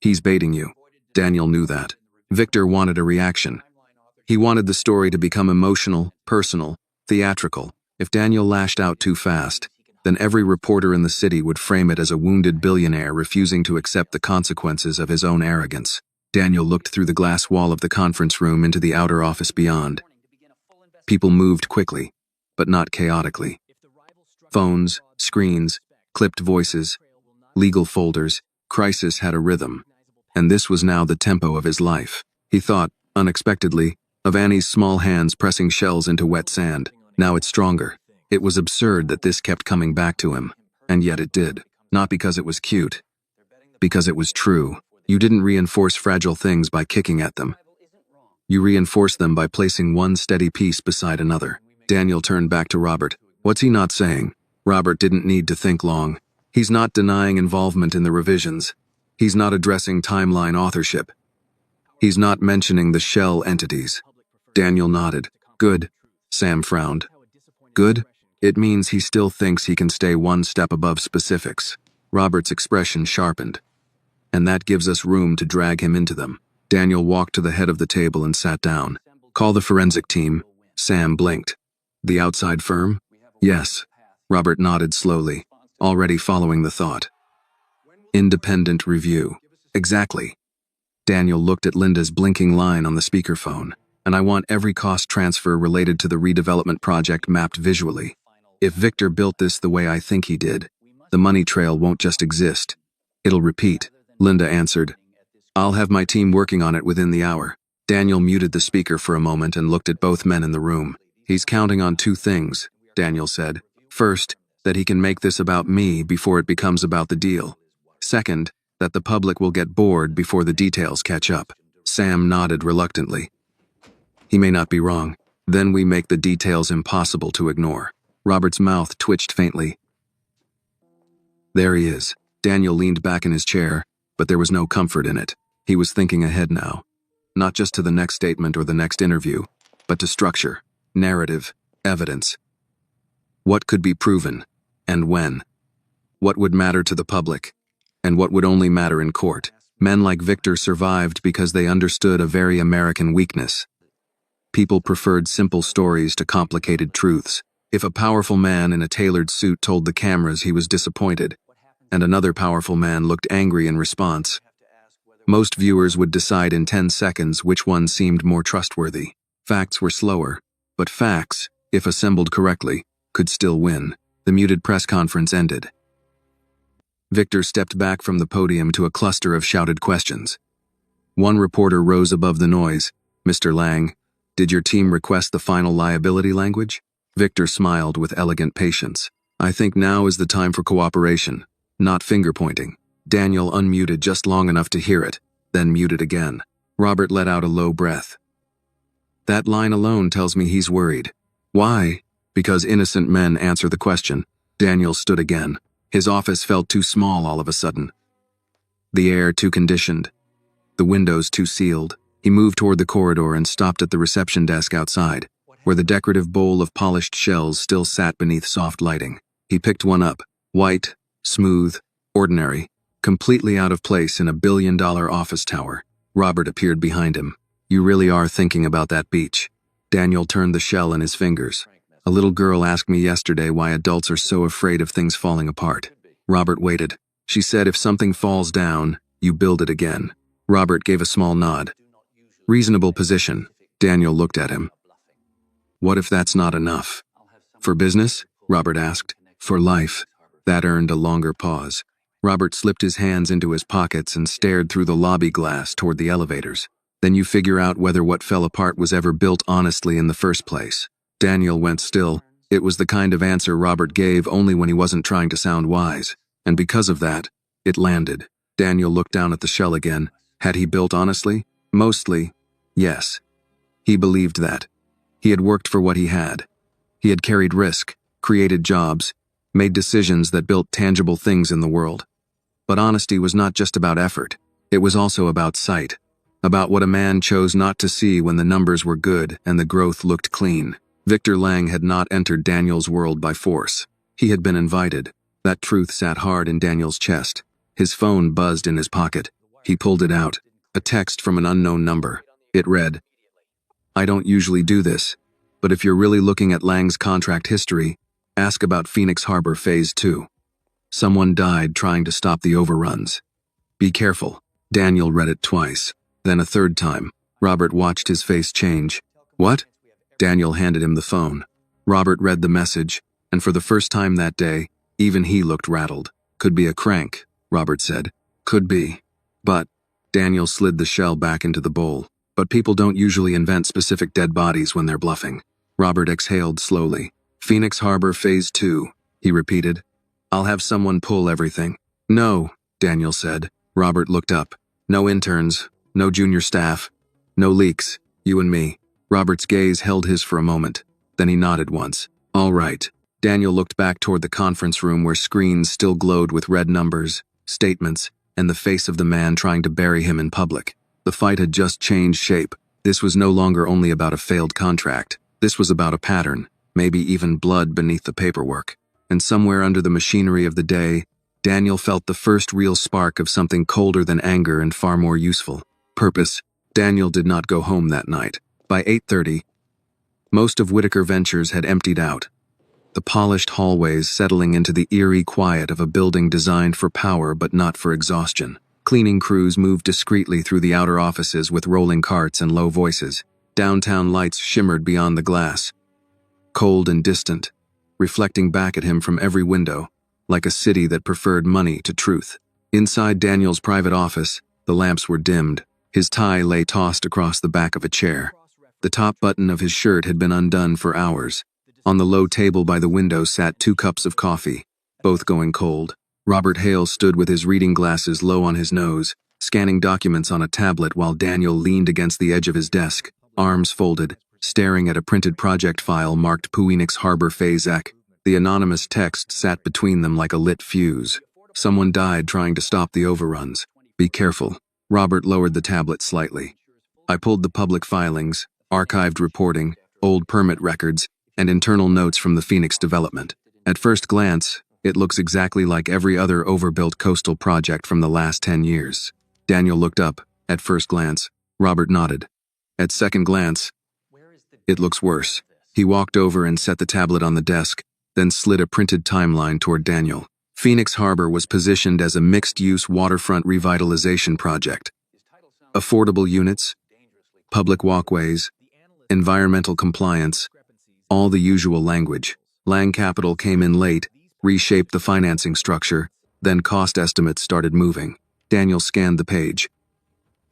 "He's baiting you." Daniel knew that. Victor wanted a reaction. He wanted the story to become emotional, personal, theatrical. If Daniel lashed out too fast, then every reporter in the city would frame it as a wounded billionaire refusing to accept the consequences of his own arrogance. Daniel looked through the glass wall of the conference room into the outer office beyond. People moved quickly, but not chaotically. Phones, screens, clipped voices, legal folders. Crisis had a rhythm, and this was now the tempo of his life. He thought, unexpectedly, of Annie's small hands pressing shells into wet sand. Now it's stronger. It was absurd that this kept coming back to him, and yet it did. Not because it was cute. Because it was true. You didn't reinforce fragile things by kicking at them. You reinforced them by placing one steady piece beside another. Daniel turned back to Robert. "What's he not saying?" Robert didn't need to think long. "He's not denying involvement in the revisions. He's not addressing timeline authorship. He's not mentioning the shell entities." Daniel nodded. "Good." Sam frowned. "Good? It means he still thinks he can stay one step above specifics." Robert's expression sharpened. "And that gives us room to drag him into them." Daniel walked to the head of the table and sat down. "Call the forensic team." Sam blinked. "The outside firm?" "Yes." Robert nodded slowly, already following the thought. "Independent review." "Exactly." Daniel looked at Linda's blinking line on the speakerphone. "And I want every cost transfer related to the redevelopment project mapped visually. If Victor built this the way I think he did, the money trail won't just exist. It'll repeat." Linda answered. "I'll have my team working on it within the hour." Daniel muted the speaker for a moment and looked at both men in the room. "He's counting on two things," Daniel said. "First, that he can make this about me before it becomes about the deal. Second, that the public will get bored before the details catch up." Sam nodded reluctantly. "He may not be wrong. Then we make the details impossible to ignore." Robert's mouth twitched faintly. "There he is." Daniel leaned back in his chair, but there was no comfort in it. He was thinking ahead now. Not just to the next statement or the next interview, but to structure, narrative, evidence. What could be proven, and when? What would matter to the public, and what would only matter in court? Men like Victor survived because they understood a very American weakness. People preferred simple stories to complicated truths. If a powerful man in a tailored suit told the cameras he was disappointed, and another powerful man looked angry in response, most viewers would decide in 10 seconds which one seemed more trustworthy. Facts were slower, but facts, if assembled correctly, could still win. The muted press conference ended. Victor stepped back from the podium to a cluster of shouted questions. One reporter rose above the noise. "Mr. Lang, did your team request the final liability language?" Victor smiled with elegant patience. "I think now is the time for cooperation, not finger-pointing." Daniel unmuted just long enough to hear it, then muted again. Robert let out a low breath. "That line alone tells me he's worried." "Why?" "Because innocent men answer the question." Daniel stood again. His office felt too small all of a sudden. The air too conditioned. The windows too sealed. He moved toward the corridor and stopped at the reception desk outside, where the decorative bowl of polished shells still sat beneath soft lighting. He picked one up, white, smooth, ordinary, completely out of place in a billion-dollar office tower. Robert appeared behind him. "You really are thinking about that beach." Daniel turned the shell in his fingers. "A little girl asked me yesterday why adults are so afraid of things falling apart." Robert waited. "She said if something falls down, you build it again." Robert gave a small nod. "Reasonable position." Daniel looked at him. "What if that's not enough?" "For business?" Robert asked. "For life." That earned a longer pause. Robert slipped his hands into his pockets and stared through the lobby glass toward the elevators. "Then you figure out whether what fell apart was ever built honestly in the first place." Daniel went still. It was the kind of answer Robert gave only when he wasn't trying to sound wise, and because of that, it landed. Daniel looked down at the shell again. Had he built honestly? Mostly, yes. He believed that. He had worked for what he had. He had carried risk, created jobs, made decisions that built tangible things in the world. But honesty was not just about effort. It was also about sight, about what a man chose not to see when the numbers were good and the growth looked clean. Victor Lang had not entered Daniel's world by force. He had been invited. That truth sat hard in Daniel's chest. His phone buzzed in his pocket. He pulled it out. A text from an unknown number. It read, "I don't usually do this, but if you're really looking at Lang's contract history, ask about Phoenix Harbor Phase 2. Someone died trying to stop the overruns. Be careful." Daniel read it twice, then a third time. Robert watched his face change. "What?" Daniel handed him the phone. Robert read the message, and for the first time that day, even he looked rattled. "Could be a crank," Robert said. "Could be. But," Daniel slid the shell back into the bowl, "but people don't usually invent specific dead bodies when they're bluffing." Robert exhaled slowly. "Phoenix Harbor Phase 2, he repeated. "I'll have someone pull everything." "No," Daniel said. Robert looked up. "No interns, no junior staff, no leaks, you and me." Robert's gaze held his for a moment. Then he nodded once. "All right." Daniel looked back toward the conference room where screens still glowed with red numbers, statements, and the face of the man trying to bury him in public. The fight had just changed shape. This was no longer only about a failed contract. This was about a pattern, maybe even blood beneath the paperwork. And somewhere under the machinery of the day, Daniel felt the first real spark of something colder than anger and far more useful. Purpose. Daniel did not go home that night. By 8:30, most of Whitaker Ventures had emptied out, the polished hallways settling into the eerie quiet of a building designed for power but not for exhaustion. Cleaning crews moved discreetly through the outer offices with rolling carts and low voices. Downtown lights shimmered beyond the glass, cold and distant, reflecting back at him from every window, like a city that preferred money to truth. Inside Daniel's private office, the lamps were dimmed. His tie lay tossed across the back of a chair. The top button of his shirt had been undone for hours. On the low table by the window sat 2 cups of coffee, both going cold. Robert Hale stood with his reading glasses low on his nose, scanning documents on a tablet while Daniel leaned against the edge of his desk, arms folded, staring at a printed project file marked Phoenix Harbor Phase Ec. The anonymous text sat between them like a lit fuse. "Someone died trying to stop the overruns. Be careful." Robert lowered the tablet slightly. "I pulled the public filings, archived reporting, old permit records, and internal notes from the Phoenix development. At first glance, it looks exactly like every other overbuilt coastal project from the last 10 years. Daniel looked up. At first glance, Robert nodded. At second glance, it looks worse. He walked over and set the tablet on the desk, then slid a printed timeline toward Daniel. Phoenix Harbor was positioned as a mixed-use waterfront revitalization project. Affordable units, public walkways, environmental compliance, all the usual language. Lang Capital came in late, reshaped the financing structure, then cost estimates started moving. Daniel scanned the page.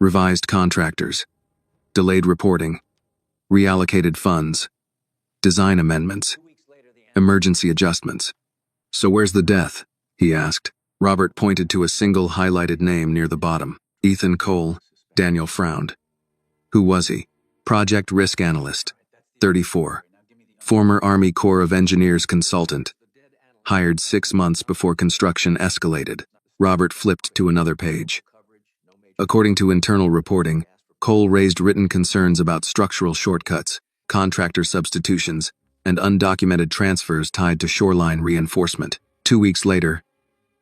Revised contractors. Delayed reporting. Reallocated funds. Design amendments. Emergency adjustments. So where's the death? He asked. Robert pointed to a single highlighted name near the bottom. Ethan Cole. Daniel frowned. Who was he? Project Risk Analyst. 34. Former Army Corps of Engineers consultant. Hired 6 months before construction escalated. Robert flipped to another page. According to internal reporting, Cole raised written concerns about structural shortcuts, contractor substitutions, and undocumented transfers tied to shoreline reinforcement. 2 weeks later,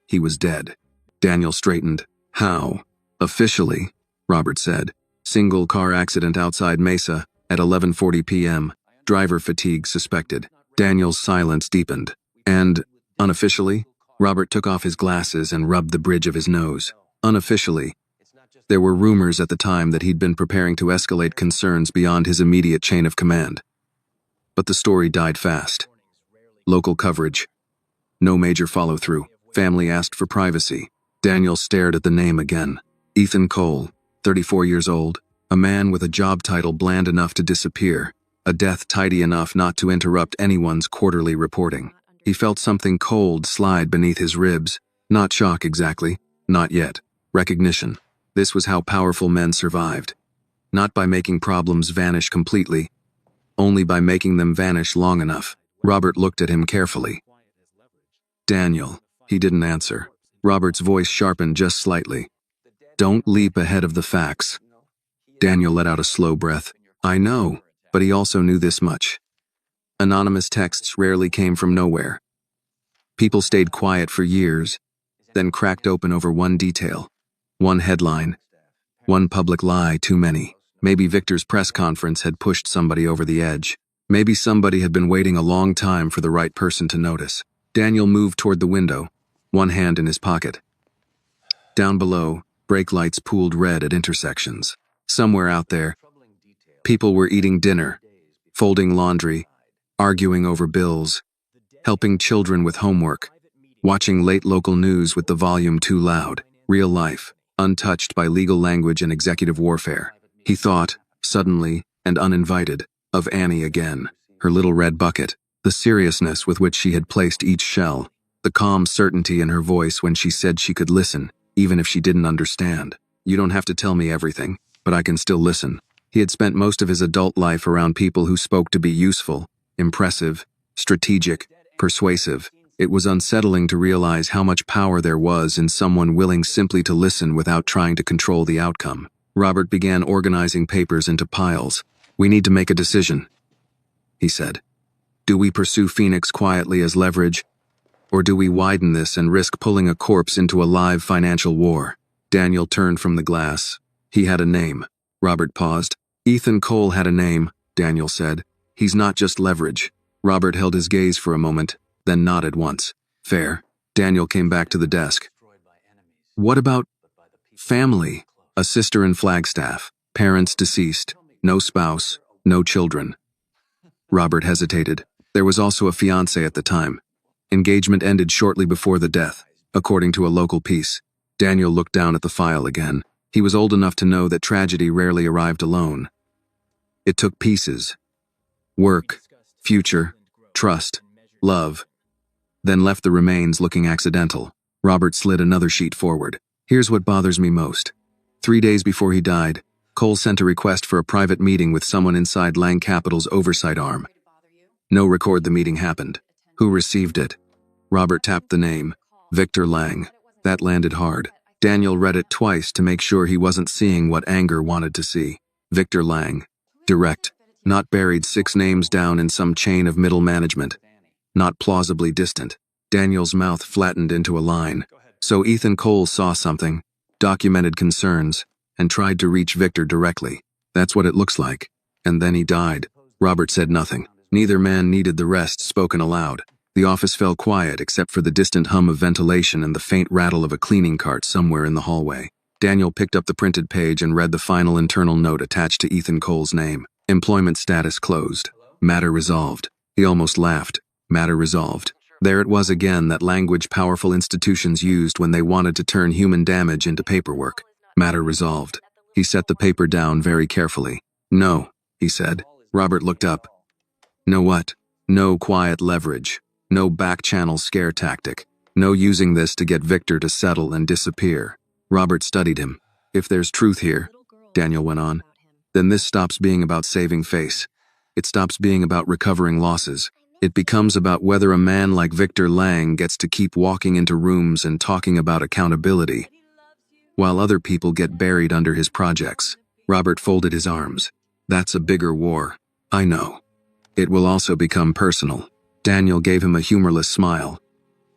he was dead. Daniel straightened. How? Officially, Robert said. Single car accident outside Mesa at 11:40 p.m. Driver fatigue suspected. Daniel's silence deepened. And, unofficially, Robert took off his glasses and rubbed the bridge of his nose. Unofficially, there were rumors at the time that he'd been preparing to escalate concerns beyond his immediate chain of command. But the story died fast. Local coverage. No major follow-through. Family asked for privacy. Daniel stared at the name again. Ethan Cole, 34 years old, a man with a job title bland enough to disappear, a death tidy enough not to interrupt anyone's quarterly reporting. He felt something cold slide beneath his ribs. Not shock exactly, not yet. Recognition. This was how powerful men survived. Not by making problems vanish completely, only by making them vanish long enough. Robert looked at him carefully. Daniel. He didn't answer. Robert's voice sharpened just slightly. Don't leap ahead of the facts. Daniel let out a slow breath. I know, but he also knew this much. Anonymous texts rarely came from nowhere. People stayed quiet for years, then cracked open over one detail. One headline. One public lie too many. Maybe Victor's press conference had pushed somebody over the edge. Maybe somebody had been waiting a long time for the right person to notice. Daniel moved toward the window, one hand in his pocket. Down below, brake lights pooled red at intersections. Somewhere out there, people were eating dinner, folding laundry, arguing over bills, helping children with homework, watching late local news with the volume too loud. Real life, untouched by legal language and executive warfare. He thought, suddenly and uninvited, of Annie again, her little red bucket, the seriousness with which she had placed each shell, the calm certainty in her voice when she said she could listen, even if she didn't understand. You don't have to tell me everything, but I can still listen. He had spent most of his adult life around people who spoke to be useful, impressive, strategic, persuasive. It was unsettling to realize how much power there was in someone willing simply to listen without trying to control the outcome. Robert began organizing papers into piles. We need to make a decision, he said. Do we pursue Phoenix quietly as leverage, or do we widen this and risk pulling a corpse into a live financial war? Daniel turned from the glass. He had a name. Robert paused. Ethan Cole had a name, Daniel said. He's not just leverage. Robert held his gaze for a moment, then nodded once. Fair. Daniel came back to the desk. What about family? A sister in Flagstaff, parents deceased, no spouse, no children. Robert hesitated. There was also a fiancé at the time. Engagement ended shortly before the death, according to a local piece. Daniel looked down at the file again. He was old enough to know that tragedy rarely arrived alone. It took pieces. Work, future, trust, love. Then left the remains looking accidental. Robert slid another sheet forward. Here's what bothers me most. 3 days before he died, Cole sent a request for a private meeting with someone inside Lang Capital's oversight arm. No record the meeting happened. Who received it? Robert tapped the name. Victor Lang. That landed hard. Daniel read it twice to make sure he wasn't seeing what anger wanted to see. Victor Lang. Direct. Not buried 6 names down in some chain of middle management. Not plausibly distant. Daniel's mouth flattened into a line. So Ethan Cole saw something. documented concerns, and tried to reach Victor directly. That's what it looks like. And then he died. Robert said nothing. Neither man needed the rest spoken aloud. The office fell quiet except for the distant hum of ventilation and the faint rattle of a cleaning cart somewhere in the hallway. Daniel picked up the printed page and read the final internal note attached to Ethan Cole's name. Employment status closed. Matter resolved. He almost laughed. Matter resolved. There it was again, that language powerful institutions used when they wanted to turn human damage into paperwork. Matter resolved. He set the paper down very carefully. No, he said. Robert looked up. No what? No quiet leverage. No back-channel scare tactic. No using this to get Victor to settle and disappear. Robert studied him. If there's truth here, Daniel went on, then this stops being about saving face. It stops being about recovering losses. It becomes about whether a man like Victor Lang gets to keep walking into rooms and talking about accountability, while other people get buried under his projects. Robert folded his arms. That's a bigger war. I know. It will also become personal. Daniel gave him a humorless smile.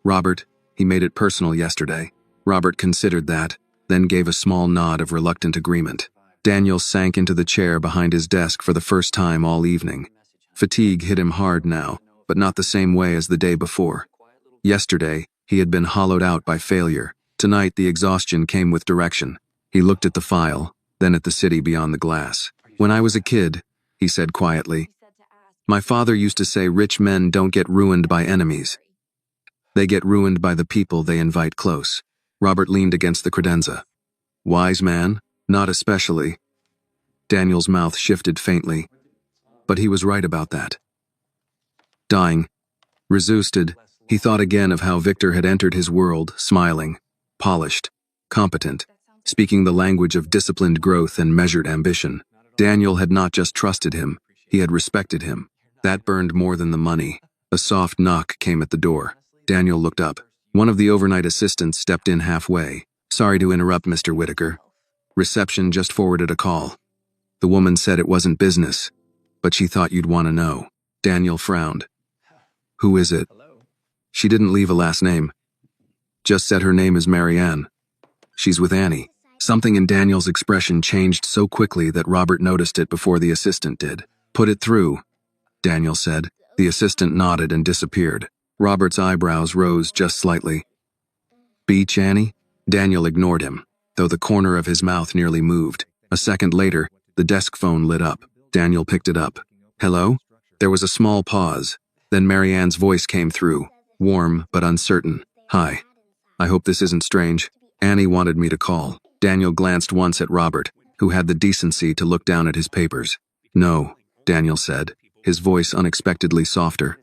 Robert, he made it personal yesterday. Robert considered that, then gave a small nod of reluctant agreement. Daniel sank into the chair behind his desk for the first time all evening. Fatigue hit him hard now, but not the same way as the day before. Yesterday, he had been hollowed out by failure. Tonight, the exhaustion came with direction. He looked at the file, then at the city beyond the glass. When I was a kid, he said quietly, my father used to say rich men don't get ruined by enemies. They get ruined by the people they invite close. Robert leaned against the credenza. Wise man? Not especially. Daniel's mouth shifted faintly. But he was right about that. Dying. Resusted, he thought again of how Victor had entered his world, smiling, polished, competent, speaking the language of disciplined growth and measured ambition. Daniel had not just trusted him, he had respected him. That burned more than the money. A soft knock came at the door. Daniel looked up. One of the overnight assistants stepped in halfway. Sorry to interrupt, Mr. Whitaker. Reception just forwarded a call. The woman said it wasn't business, but she thought you'd want to know. Daniel frowned. Who is it? She didn't leave a last name. Just said her name is Marianne. She's with Annie. Something in Daniel's expression changed so quickly that Robert noticed it before the assistant did. Put it through, Daniel said. The assistant nodded and disappeared. Robert's eyebrows rose just slightly. Beach Annie? Daniel ignored him, though the corner of his mouth nearly moved. A second later, the desk phone lit up. Daniel picked it up. Hello? There was a small pause. Then Marianne's voice came through, warm but uncertain. Hi. I hope this isn't strange. Annie wanted me to call. Daniel glanced once at Robert, who had the decency to look down at his papers. No, Daniel said, his voice unexpectedly softer.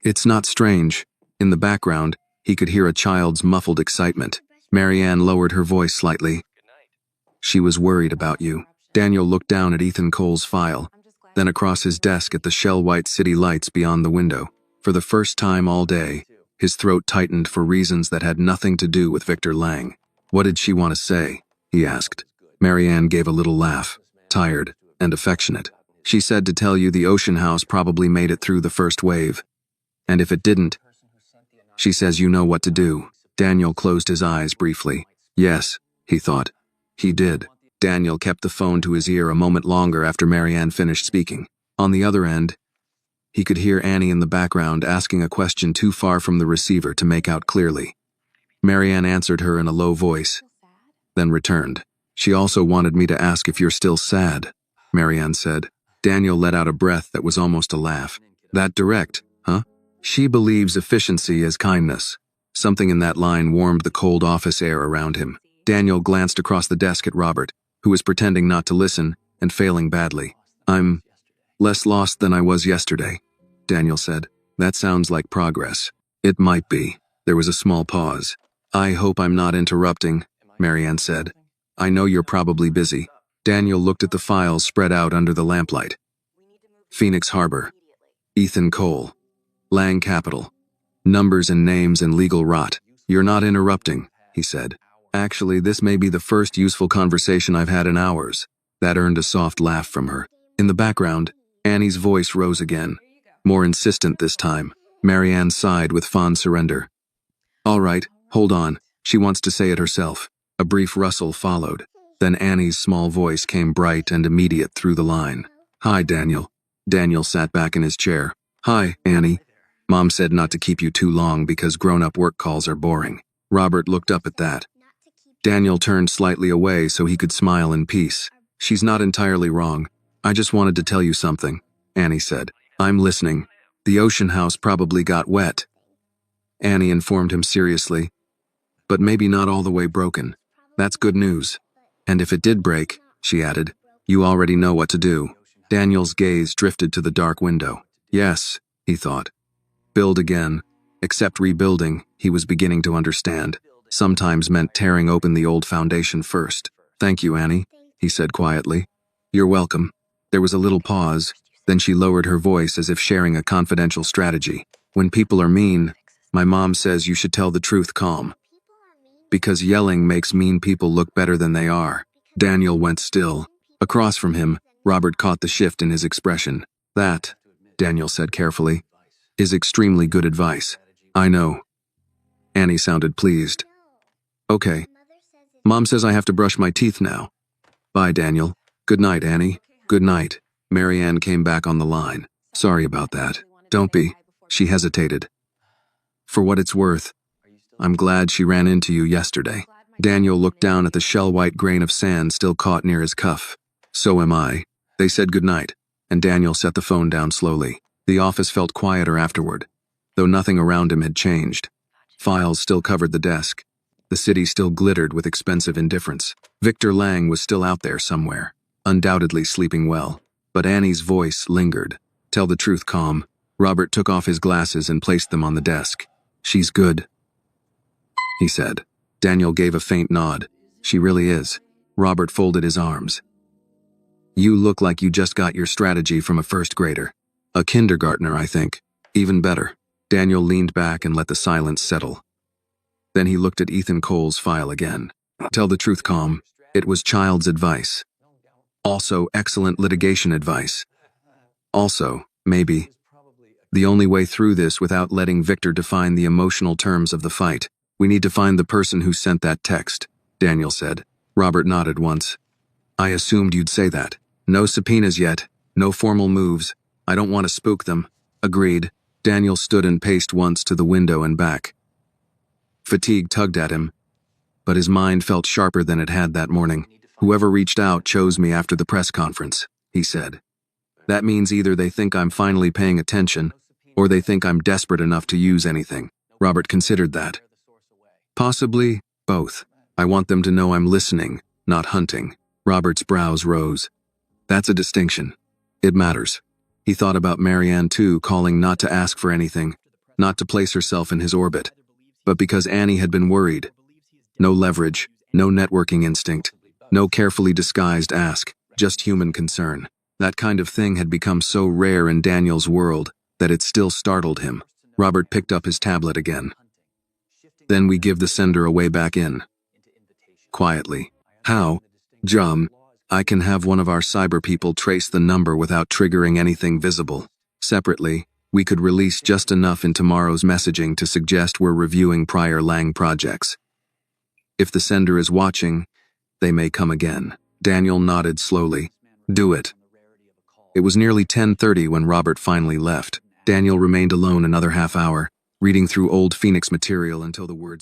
It's not strange. In the background, he could hear a child's muffled excitement. Marianne lowered her voice slightly. She was worried about you. Daniel looked down at Ethan Cole's file, then across his desk at the shell-white city lights beyond the window. For the first time all day, his throat tightened for reasons that had nothing to do with Victor Lang. What did she want to say? He asked. Marianne gave a little laugh, tired and affectionate. She said to tell you the Ocean House probably made it through the first wave. And if it didn't, she says you know what to do. Daniel closed his eyes briefly. Yes, he thought. He did. Daniel kept the phone to his ear a moment longer after Marianne finished speaking. On the other end, he could hear Annie in the background asking a question too far from the receiver to make out clearly. Marianne answered her in a low voice, then returned. She also wanted me to ask if you're still sad, Marianne said. Daniel let out a breath that was almost a laugh. That direct, huh? She believes efficiency is kindness. Something in that line warmed the cold office air around him. Daniel glanced across the desk at Robert, who was pretending not to listen and failing badly. I'm less lost than I was yesterday, Daniel said. That sounds like progress. It might be. There was a small pause. I hope I'm not interrupting, Marianne said. I know you're probably busy. Daniel looked at the files spread out under the lamplight. Phoenix Harbor. Ethan Cole. Lang Capital. Numbers and names and legal rot. You're not interrupting, he said. Actually, this may be the first useful conversation I've had in hours. That earned a soft laugh from her. In the background, Annie's voice rose again, more insistent this time. Marianne sighed with fond surrender. All right, hold on. She wants to say it herself. A brief rustle followed. Then Annie's small voice came bright and immediate through the line. "Hi, Daniel." Daniel sat back in his chair. "Hi, Annie. Mom said not to keep you too long because grown-up work calls are boring." Robert looked up at that. Daniel turned slightly away so he could smile in peace. "She's not entirely wrong. I just wanted to tell you something," Annie said. "I'm listening. The ocean house probably got wet." Annie informed him seriously. "But maybe not all the way broken. That's good news. And if it did break," she added, "you already know what to do." Daniel's gaze drifted to the dark window. Yes, he thought. Build again. Except rebuilding, he was beginning to understand, sometimes meant tearing open the old foundation first. "Thank you, Annie," he said quietly. "You're welcome." There was a little pause, then she lowered her voice as if sharing a confidential strategy. "When people are mean, my mom says you should tell the truth calm. Because yelling makes mean people look better than they are." Daniel went still. Across from him, Robert caught the shift in his expression. "That," Daniel said carefully, "is extremely good advice." "I know." Annie sounded pleased. "Okay. Mom says I have to brush my teeth now. Bye, Daniel." "Good night, Annie." "Good night." Marianne came back on the line. "Sorry about that." "Don't be." She hesitated. "For what it's worth, I'm glad she ran into you yesterday." Daniel looked down at the shell-white grain of sand still caught near his cuff. "So am I." They said goodnight, and Daniel set the phone down slowly. The office felt quieter afterward, though nothing around him had changed. Files still covered the desk. The city still glittered with expensive indifference. Victor Lang was still out there somewhere, undoubtedly sleeping well. But Annie's voice lingered. "Tell the truth, calm." Robert took off his glasses and placed them on the desk. "She's good," he said. Daniel gave a faint nod. "She really is." Robert folded his arms. "You look like you just got your strategy from a first grader. A kindergartner, I think. Even better." Daniel leaned back and let the silence settle. Then he looked at Ethan Cole's file again. "Tell the truth, calm. It was child's advice. Also, excellent litigation advice. Also, maybe, the only way through this without letting Victor define the emotional terms of the fight. We need to find the person who sent that text," Daniel said. Robert nodded once. "I assumed you'd say that. No subpoenas yet, no formal moves. I don't want to spook them." "Agreed." Daniel stood and paced once to the window and back. Fatigue tugged at him, but his mind felt sharper than it had that morning. "Whoever reached out chose me after the press conference," he said. "That means either they think I'm finally paying attention, or they think I'm desperate enough to use anything." Robert considered that. "Possibly both. I want them to know I'm listening, not hunting." Robert's brows rose. "That's a distinction. It matters." He thought about Marianne too, calling not to ask for anything, not to place herself in his orbit, but because Annie had been worried. No leverage, no networking instinct, no carefully disguised ask, just human concern. That kind of thing had become so rare in Daniel's world that it still startled him. Robert picked up his tablet again. "Then we give the sender a way back in." Quietly. "How?" "I can have one of our cyber people trace the number without triggering anything visible. Separately, we could release just enough in tomorrow's messaging to suggest we're reviewing prior Lang projects. If the sender is watching, they may come again." Daniel nodded slowly. "Do it." It was nearly 10:30 when Robert finally left. Daniel remained alone another half hour, reading through old Phoenix material until the words